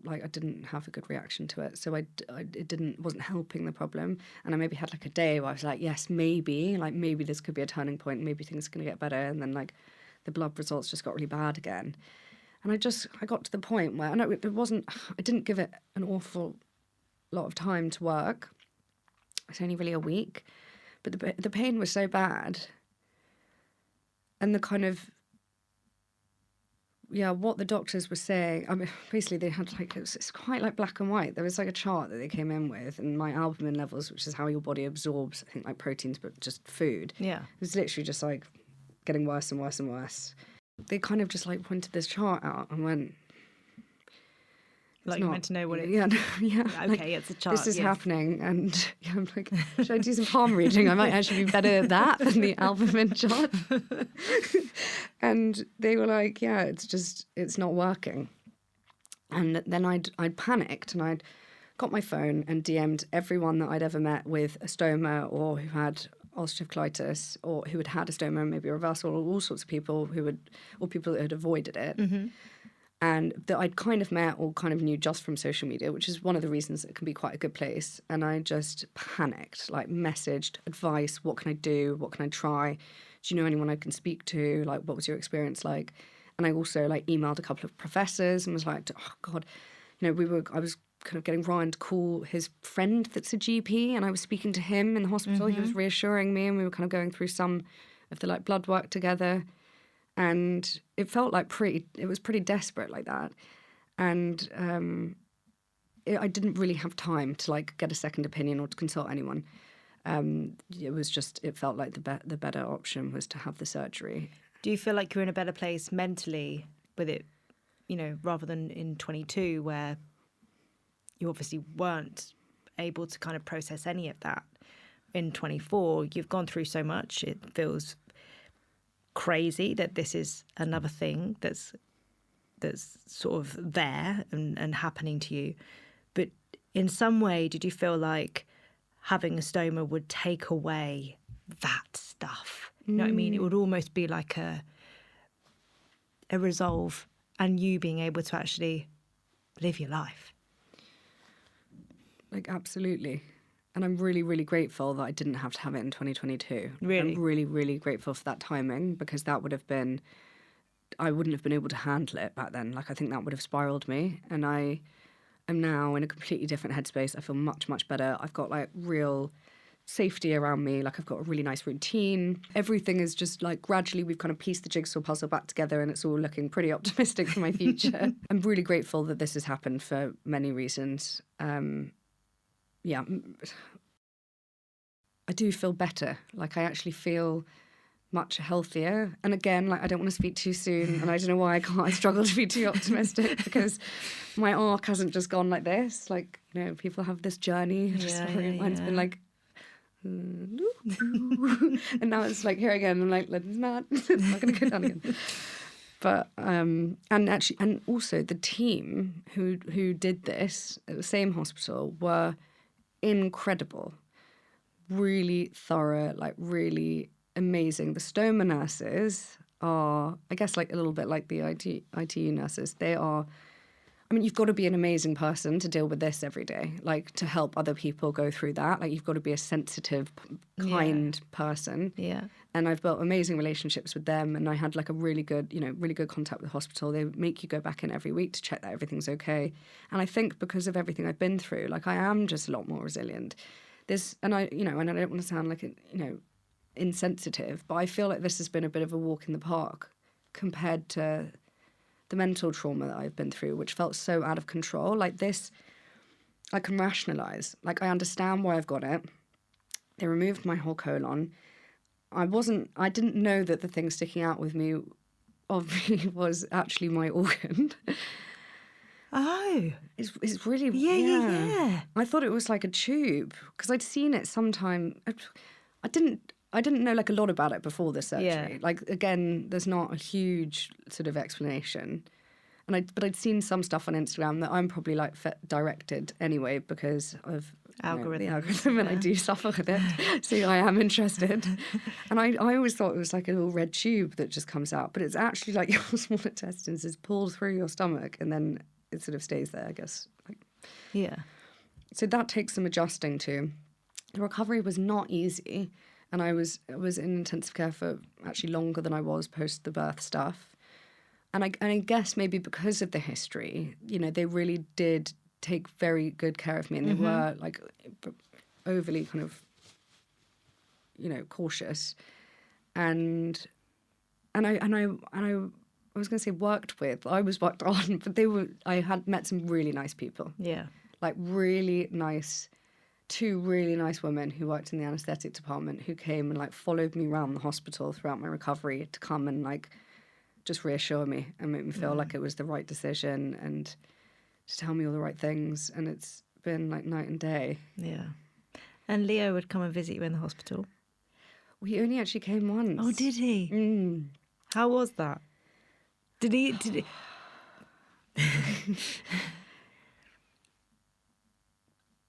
like I didn't have a good reaction to it. So it wasn't helping the problem. And I maybe had like a day where I was like, yes, maybe this could be a turning point. Maybe things are going to get better. And then like the blood results just got really bad again. And I got to the point where, I didn't give it an awful lot of time to work. It's only really a week. But the pain was so bad. And the kind of, what the doctors were saying, I mean, basically they had like, it's quite like black and white. There was like a chart that they came in with, and my albumin levels, which is how your body absorbs, I think, like proteins, but just food. Yeah. It was literally just like getting worse and worse and worse. They kind of just like pointed this chart out and went, like, you're meant to know what it is. Yeah. Okay, like, it's a chart. This is happening. And I'm like, should I do some palm reading? I might actually be better at that than the albumin chart. And they were like, yeah, it's not working. And then I'd panicked, and I'd got my phone and DM'd everyone that I'd ever met with a stoma, or who had ulcerative colitis, or who had had a stoma, maybe a reversal, or all sorts of people or people that had avoided it. Mm-hmm. And that I'd kind of met or kind of knew just from social media, which is one of the reasons it can be quite a good place. And I just panicked, like messaged advice. What can I do? What can I try? Do you know anyone I can speak to? Like, what was your experience like? And I also like emailed a couple of professors and was like, oh God, you know, I was kind of getting Ryan to call his friend that's a GP, and I was speaking to him in the hospital. Mm-hmm. He was reassuring me, and we were kind of going through some of the like blood work together. And it felt like it was pretty desperate like that. And I didn't really have time to like get a second opinion or to consult anyone. It felt like the better option was to have the surgery. Do you feel like you're in a better place mentally with it, you know, rather than in 22 where you obviously weren't able to kind of process any of that? In 24, you've gone through so much, it feels crazy that this is another thing that's sort of there and happening to you. But in some way, did you feel like having a stoma would take away that stuff? You know what I mean? It would almost be like a resolve, and you being able to actually live your life. Like, absolutely. And I'm really, really grateful that I didn't have to have it in 2022. Really? I'm really, really grateful for that timing, because that would have been, I wouldn't have been able to handle it back then. Like, I think that would have spiraled me. And I am now in a completely different headspace. I feel much, much better. I've got like real safety around me. Like I've got a really nice routine. Everything is just like gradually we've kind of pieced the jigsaw puzzle back together and it's all looking pretty optimistic for my future. I'm really grateful that this has happened for many reasons. Yeah, I do feel better. Like I actually feel much healthier. And again, like I don't want to speak too soon and I don't know why I struggle to be too optimistic because my arc hasn't just gone like this. Like, you know, people have this journey. Mine's been like, and now it's like here again. I'm like, it's not going to go down again. But and also the team who did this at the same hospital were incredible, really thorough, like really amazing. The stoma nurses are, I guess, like a little bit like the ITU nurses. They are. I mean, you've got to be an amazing person to deal with this every day, like to help other people go through that. Like you've got to be a sensitive, kind person. Yeah. And I've built amazing relationships with them. And I had like a really good contact with the hospital. They make you go back in every week to check that everything's okay. And I think because of everything I've been through, like I am just a lot more resilient. And I don't want to sound like, insensitive, but I feel like this has been a bit of a walk in the park compared to the mental trauma that I've been through, which felt so out of control. Like this, I can rationalize. Like I understand why I've got it. They removed my whole colon. I didn't know that the thing sticking out of me was actually my organ. Oh. It's really, yeah. I thought it was like a tube because I'd seen it sometime. I didn't know like a lot about it before the surgery. Yeah. Like again, there's not a huge sort of explanation, but I'd seen some stuff on Instagram that I'm probably like directed anyway because of the algorithm, and I do suffer with it. So I am interested, and I always thought it was like a little red tube that just comes out, but it's actually like your small intestines is pulled through your stomach, and then it sort of stays there, I guess. Yeah. So that takes some adjusting to. The recovery was not easy. And I was in intensive care for actually longer than I was post the birth stuff. And I guess maybe because of the history, they really did take very good care of me. And they were like overly kind of, cautious. And I was going to say worked with. I was worked on, but I had met some really nice people. Yeah. Like really nice. Two really nice women who worked in the anaesthetic department who came and like followed me around the hospital throughout my recovery to come and like just reassure me and make me feel like it was the right decision and just tell me all the right things. And it's been like night and day. Yeah. And Leo would come and visit you in the hospital? Well, he only actually came once. Oh, did he? Mm. How was that? Did he?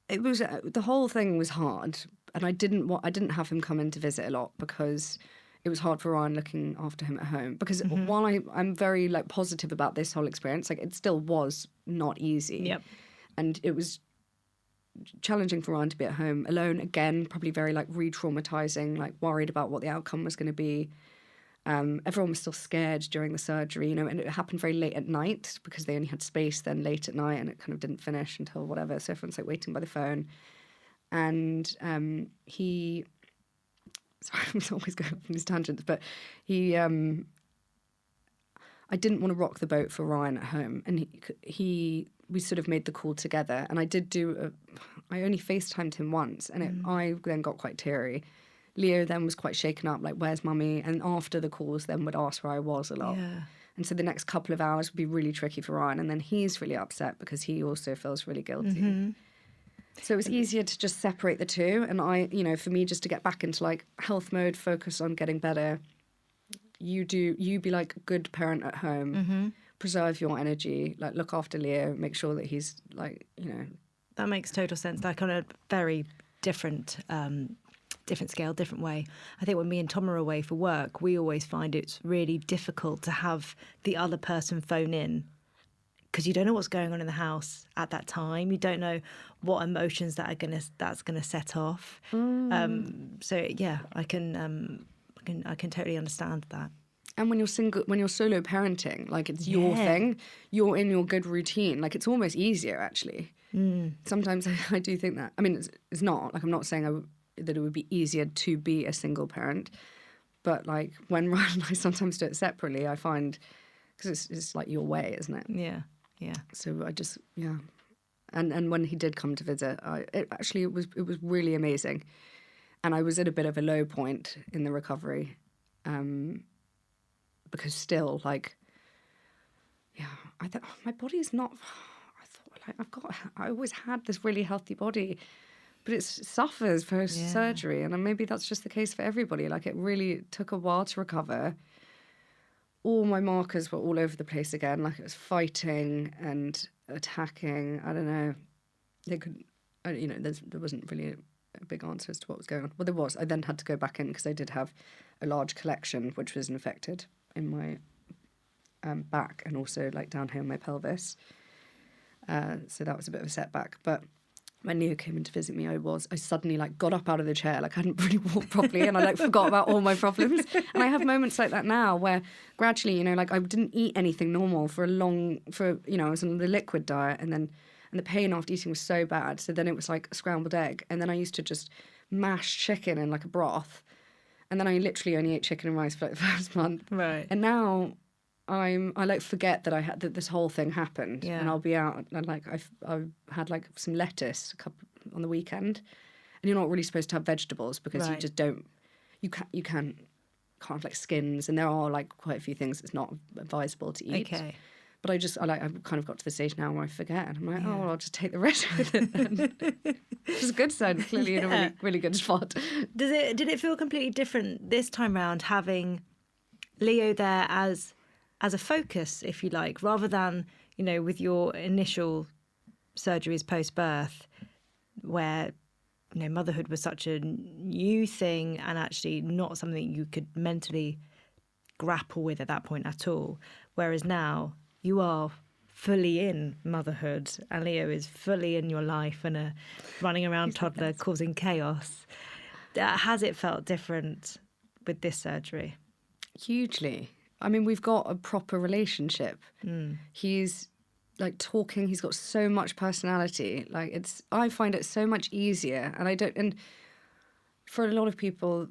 It was the whole thing was hard, and I didn't have him come in to visit a lot because it was hard for Ryan looking after him at home. Because while I'm very like positive about this whole experience, like it still was not easy. Yep. And it was challenging for Ryan to be at home alone again, probably very like re-traumatizing, like worried about what the outcome was going to be. Everyone was still scared during the surgery, and it happened very late at night because they only had space then late at night and it kind of didn't finish until whatever. So everyone's like waiting by the phone. And sorry, I'm always going off on these tangents, but I didn't want to rock the boat for Ryan at home. And we sort of made the call together. And I only FaceTimed him once and I then got quite teary. Leo then was quite shaken up, like, where's mummy? And after the calls then would ask where I was a lot. Yeah. And so the next couple of hours would be really tricky for Ryan. And then he's really upset because he also feels really guilty. Mm-hmm. So it was easier to just separate the two. And for me, just to get back into like health mode, focus on getting better. You be like a good parent at home, preserve your energy, like look after Leo, make sure that he's like, That makes total sense. Like on a very different scale, different way. I think when me and Tom are away for work, we always find it's really difficult to have the other person phone in because you don't know what's going on in the house at that time. You don't know what emotions that's gonna set off. So yeah, I can totally understand that. And when you're solo parenting, like it's your thing, you're in your good routine. Like it's almost easier actually. Sometimes I do think that. I mean, it's not like I'm not saying that it would be easier to be a single parent. But like when Ryan and I sometimes do it separately, I find, because it's like your way, isn't it? Yeah. So I just, and when he did come to visit, it was really amazing, and I was at a bit of a low point in the recovery, because still like, I thought my body's not. I thought like I always had this really healthy body, but it suffers post surgery, and maybe that's just the case for everybody. Like it really took a while to recover. All my markers were all over the place again. Like it was fighting and attacking. I don't know. They could, there wasn't really a big answer as to what was going on. Well, there was. I then had to go back in because I did have a large collection which was infected in my back and also like down here in my pelvis. So that was a bit of a setback. But when Leo came in to visit me, I suddenly like got up out of the chair, like I hadn't really walked properly, and I like forgot about all my problems. And I have moments like that now where gradually, like I didn't eat anything normal I was on the liquid diet, and the pain after eating was so bad. So then it was like a scrambled egg, and then I used to just mash chicken in like a broth, and then I literally only ate chicken and rice for like the first month. Right. And now I like forget that this whole thing happened, and I'll be out and like I've had like some lettuce on the weekend, and you're not really supposed to have vegetables because you just don't. You can't have like skins, and there are like quite a few things that's not advisable to eat. Okay. But I've kind of got to the stage now where I forget, and I'm like, well, I'll just take the risk with it then. Which is a good sign, clearly in a really, really good spot. Did it feel completely different this time round, having Leo there as a focus, if you like, rather than, with your initial surgeries post-birth, where, motherhood was such a new thing and actually not something you could mentally grapple with at that point at all. Whereas now you are fully in motherhood and Leo is fully in your life and a running around toddler causing chaos. Has it felt different with this surgery? Hugely. I mean, we've got a proper relationship. He's like talking. He's got so much personality. Like I find it so much easier. And for a lot of people,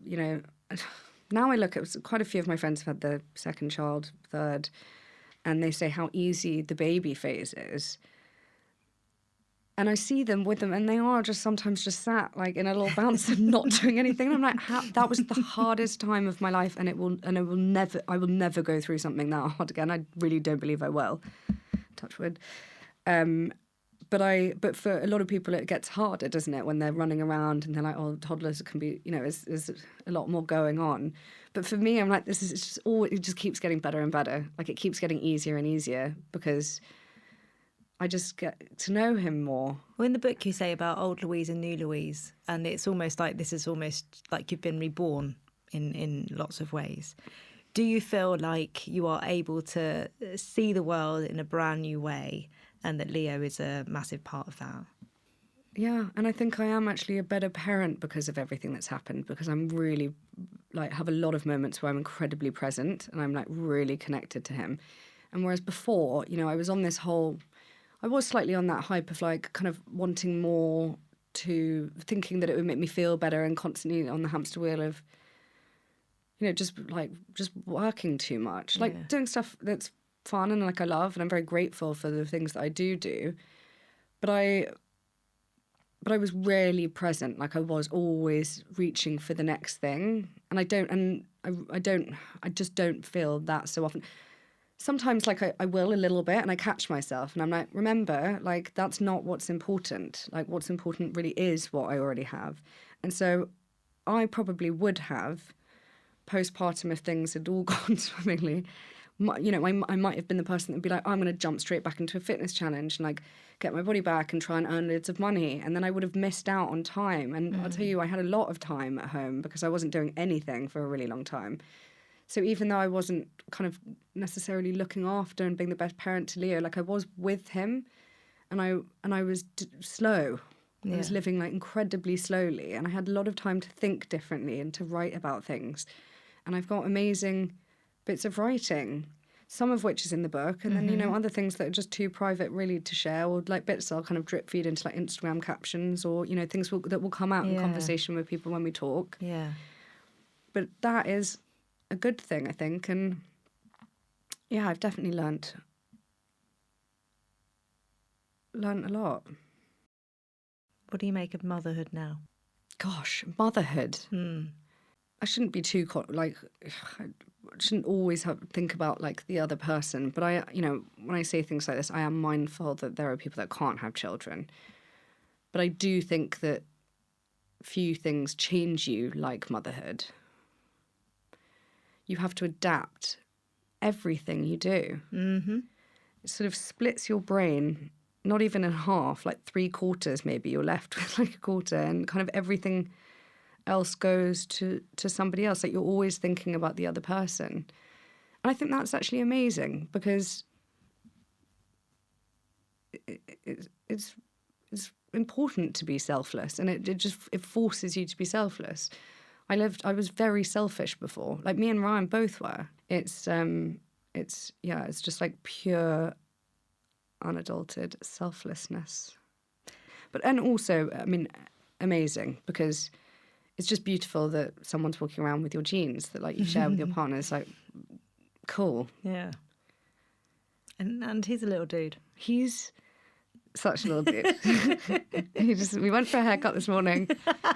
now I look at quite a few of my friends have had their second child, third, and they say how easy the baby phase is. And I see them with them, and they are just sometimes just sat like in a little bouncer, not doing anything. And I'm like, that was the hardest time of my life, and I will never go through something that hard again. I really don't believe I will. Touch wood. But for a lot of people, it gets harder, doesn't it? When they're running around and they're like, oh, toddlers can be, there's a lot more going on. But for me, I'm like, it just keeps getting better and better. Like it keeps getting easier and easier because I just get to know him more. Well, in the book you say about old Louise and new Louise, and it's almost like this is almost like you've been reborn in lots of ways. Do you feel like you are able to see the world in a brand new way and that Leo is a massive part of that? Yeah, and I think I am actually a better parent because of everything that's happened, because I'm really, like, have a lot of moments where I'm incredibly present and I'm, like, really connected to him. And whereas before, I was on this whole... I was slightly on that hype of like kind of wanting more, to thinking that it would make me feel better, and constantly on the hamster wheel of, just working too much, like doing stuff that's fun and like I love, and I'm very grateful for the things that I do. But I was rarely present. Like I was always reaching for the next thing, and I just don't feel that so often. Sometimes, like, I will a little bit, and I catch myself, and I'm like, remember, like, that's not what's important. Like, what's important really is what I already have. And so I probably would have, postpartum, if things had all gone swimmingly, I might have been the person that would be like, I'm going to jump straight back into a fitness challenge and, like, get my body back and try and earn loads of money. And then I would have missed out on time. And I'll tell you, I had a lot of time at home because I wasn't doing anything for a really long time. So even though I wasn't kind of necessarily looking after and being the best parent to Leo, like I was with him, and I was slow. Yeah. I was living like incredibly slowly, and I had a lot of time to think differently and to write about things. And I've got amazing bits of writing. some of which is in the book, and then, you know, other things that are just too private really to share, or like bits I'll kind of drip feed into like Instagram captions, or, you know, things that will come out in conversation with people when we talk. Yeah. But that is a good thing, I think. And yeah, I've definitely learnt a lot. What do you make of motherhood now? Gosh, motherhood. I shouldn't be too I shouldn't always think about like the other person, but I, you know, when I say things like this, I am mindful that there are people that can't have children. But I do think that few things change you like motherhood. You have to adapt everything you do. It sort of splits your brain, not even in half, like 3/4 maybe. You're left with like a quarter, and kind of everything else goes to somebody else. Like, you're always thinking about the other person. And I think that's actually amazing, because it's important to be selfless, and it forces you to be selfless. I was very selfish before. Like, me and Ryan both were. It's just like pure, unadulterated selflessness. And also, I mean, amazing, because it's just beautiful that someone's walking around with your genes that like you share with your partner. It's like, cool. Yeah. And he's a little dude. He's such a little dude. We went for a haircut this morning.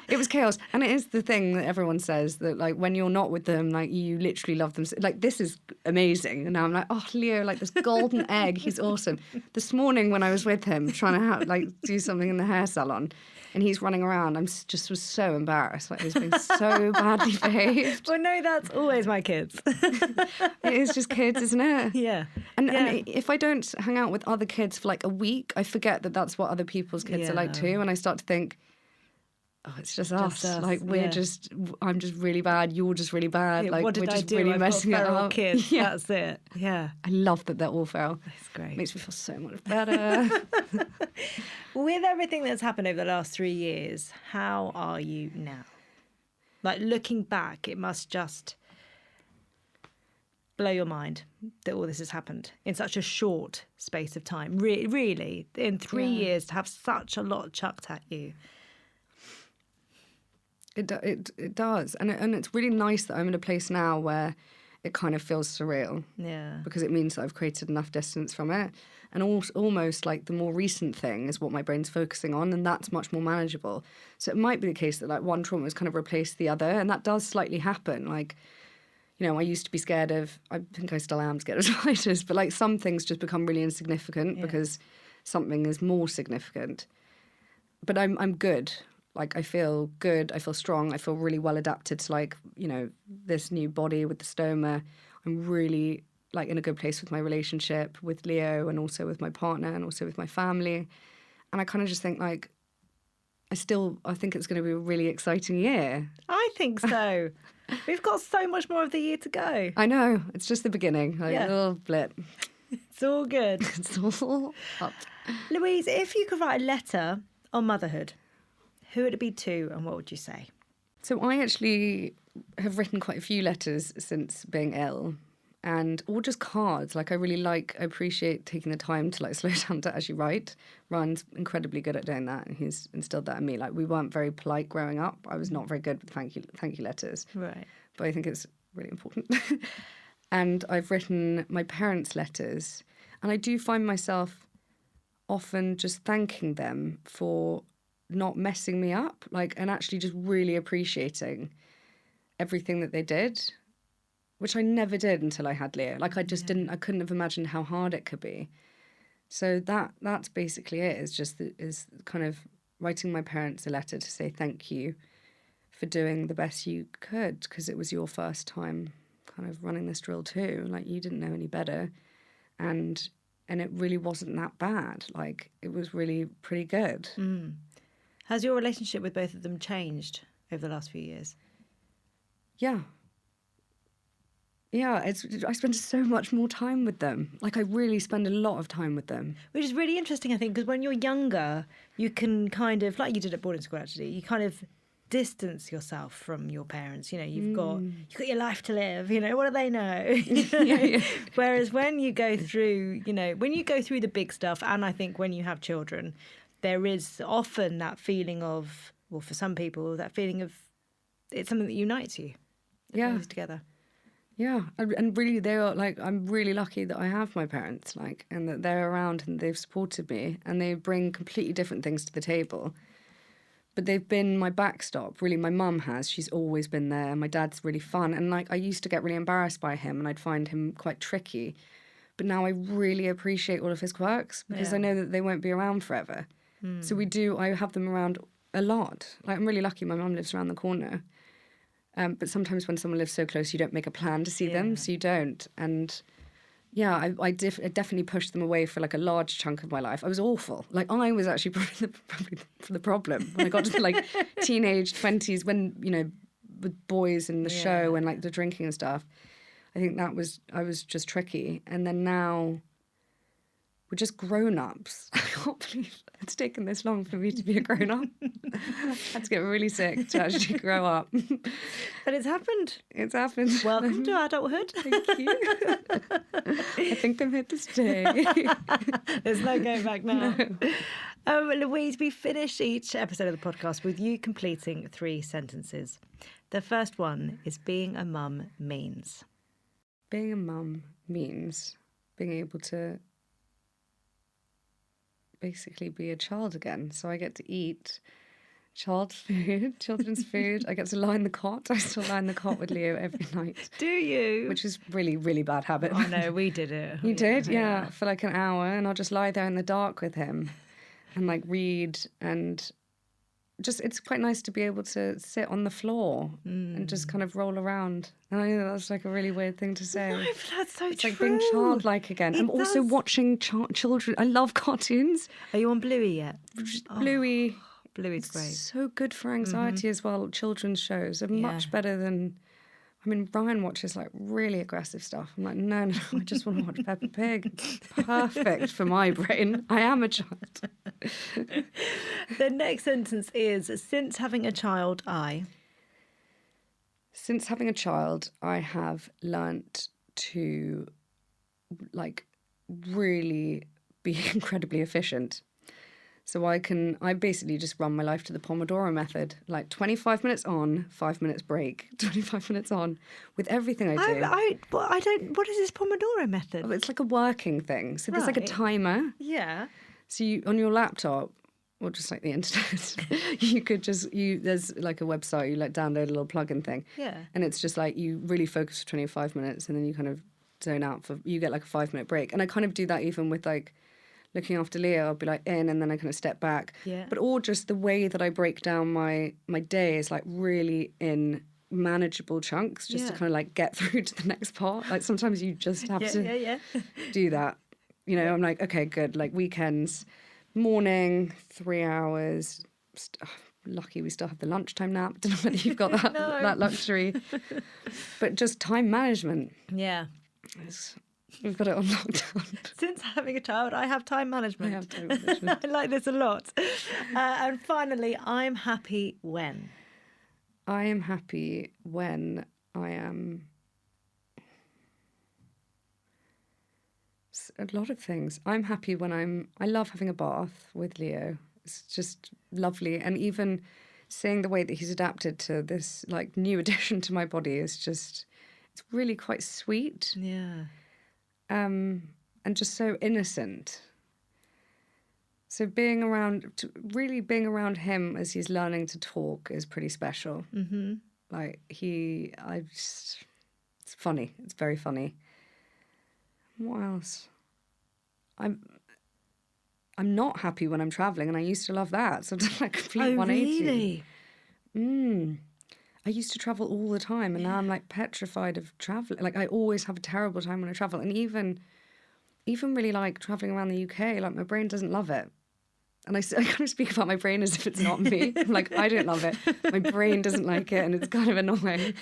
It was chaos. And it is the thing that everyone says, that like when you're not with them, like you literally love them. Like, this is amazing. And now I'm like, oh, Leo, like this golden egg. He's awesome. This morning when I was with him trying to do something in the hair salon, and he's running around, just was so embarrassed. Like, he was being so badly behaved. Well, no, that's always my kids. It is just kids, isn't it? Yeah. And if I don't hang out with other kids for like a week, I forget that that's what other people's kids are like too. And I start to think, oh, it's just us. Like, I'm just really bad. You're just really bad. Yeah, like, what did we're I just do? really I've messing got it feral up. kids. Yeah. That's it. Yeah. I love that they're all feral. That's great. Makes me feel so much better. With everything that's happened over the last 3 years, how are you now? Like, looking back, it must just blow your mind that all this has happened in such a short space of time. Really, in 3 years, to have such a lot chucked at you. It does. And it's really nice that I'm in a place now where it kind of feels surreal. Yeah. Because it means that I've created enough distance from it. And almost like the more recent thing is what my brain's focusing on, and that's much more manageable. So it might be the case that like one trauma has kind of replaced the other, and that does slightly happen. Like, you know, I used to be scared of, I think I still am scared of spiders, but like some things just become really insignificant because something is more significant. But I'm good. Like, I feel good, I feel strong, I feel really well adapted to, like, you know, this new body with the stoma. I'm really, like, in a good place with my relationship with Leo, and also with my partner, and also with my family. And I kind of just think, like, I think it's going to be a really exciting year. I think so. We've got so much more of the year to go. I know, it's just the beginning, like a little blip. It's all good. It's all up. Louise, if you could write a letter on motherhood, who would it be to, and what would you say? So I actually have written quite a few letters since being ill, and all just cards. Like, I appreciate taking the time to like slow down to actually write. Ryan's incredibly good at doing that, and he's instilled that in me. Like, we weren't very polite growing up. I was not very good with thank you letters. Right. But I think it's really important. And I've written my parents' letters, and I do find myself often just thanking them for not messing me up, like, and actually just really appreciating everything that they did, which I never did until I had Leo. Like, I couldn't have imagined how hard it could be. So that's basically it. Is kind of writing my parents a letter to say thank you for doing the best you could, because it was your first time kind of running this drill too. Like, you didn't know any better, and it really wasn't that bad. Like, it was really pretty good. Has your relationship with both of them changed over the last few years? Yeah. I spend so much more time with them. Like, I really spend a lot of time with them. Which is really interesting, I think, because when you're younger, you can kind of, like you did at boarding school actually, you kind of distance yourself from your parents. You know, you've got your life to live. You know, what do they know? Whereas when you go through, when you go through the big stuff, and I think when you have children, there is often that feeling of, well, for some people, that feeling of it's something that unites you. Yeah, together. Yeah, and really, they are like, I'm really lucky that I have my parents, like, and that they're around and they've supported me, and they bring completely different things to the table. But they've been my backstop. Really, my mum has. She's always been there. My dad's really fun, and like, I used to get really embarrassed by him, and I'd find him quite tricky. But now I really appreciate all of his quirks because I know that they won't be around forever. So I have them around a lot. Like, I'm really lucky. My mum lives around the corner. But sometimes when someone lives so close, you don't make a plan to see them, so you don't. And yeah, I definitely pushed them away for like a large chunk of my life. I was awful. Like, I was actually probably the problem when I got to like teenage 20s, when, with boys and the show and like the drinking and stuff. I think I was just tricky. And then now we're just grown-ups. I can't believe it's taken this long for me to be a grown-up. I had to get really sick to actually grow up. But it's happened. It's happened. Welcome to adulthood. Thank you. I think I'm here to stay. There's no going back now. No. Louise, we finish each episode of the podcast with you completing 3 sentences. The first one is being a mum means. Being a mum means being able to basically be a child again. So I get to eat children's food. I get to lie in the cot. I still lie in the cot with Leo every night. Do you? Which is really, really bad habit. Oh no, we did it. You did? Yeah, for like an hour, and I'll just lie there in the dark with him and like read, and just, it's quite nice to be able to sit on the floor and just kind of roll around. And I know that's like a really weird thing to say. No, that's so it's true. like being childlike again. I'm also watching children. I love cartoons. Are you on Bluey yet? Bluey. Bluey's great. So good for anxiety as well. Children's shows are much better than... I mean, Ryan watches like really aggressive stuff. I'm like, no, I just want to watch Peppa Pig. Perfect for my brain. I am a child. The next sentence is, since having a child, Since having a child, I have learnt to like really be incredibly efficient. So I basically just run my life to the Pomodoro method, like 25 minutes on, 5 minutes break, 25 minutes on, with everything I do. What is this Pomodoro method? It's like a working thing. So there's like a timer. Yeah. So you, on your laptop, or just like the internet, you could there's like a website, you like download a little plugin thing. Yeah. And it's just like you really focus for 25 minutes and then you kind of zone out you get like a 5-minute break. And I kind of do that even with like, looking after Leo, I'll be like in and then I kind of step back. Yeah. But all just the way that I break down my day is like really in manageable chunks just to kind of like get through to the next part. Like sometimes you just have to do that. I'm like, okay, good. Like weekends, morning, 3 hours. Lucky we still have the lunchtime nap. Don't know whether you've got that, that luxury. But just time management. Yeah. We've got it on lockdown. Since having a child, I have time management. I have time management. I like this a lot. And finally, I'm happy when? I am happy when I am... A lot of things. I'm happy when I love having a bath with Leo. It's just lovely. And even seeing the way that he's adapted to this like new addition to my body is just... It's really quite sweet. Yeah. And just so innocent. So being around him as he's learning to talk is pretty special. Mm-hmm. Like it's funny. It's very funny. What else? I'm not happy when I'm traveling, and I used to love that. So it's like a complete 180. Really? I used to travel all the time, and now I'm like petrified of traveling. Like I always have a terrible time when I travel, and even really like traveling around the UK. Like my brain doesn't love it. And I kind of speak about my brain as if it's not me. I'm like, I don't love it. My brain doesn't like it, and it's kind of annoying.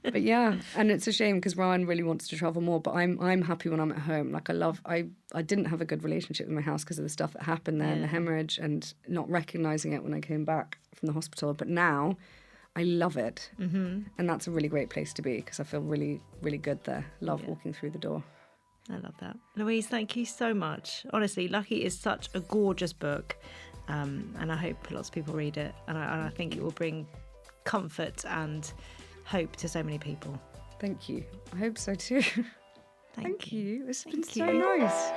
But yeah, and it's a shame because Ryan really wants to travel more, but I'm happy when I'm at home. Like I didn't have a good relationship with my house because of the stuff that happened there and the hemorrhage and not recognising it when I came back from the hospital. But now I love it. And that's a really great place to be because I feel really, really good there. Love walking through the door. I love that. Louise, thank you so much. Honestly, Lucky is such a gorgeous book, and I hope lots of people read it, and I think it will bring comfort and hope to so many people. Thank you. I hope so too. Thank you. It's been so nice.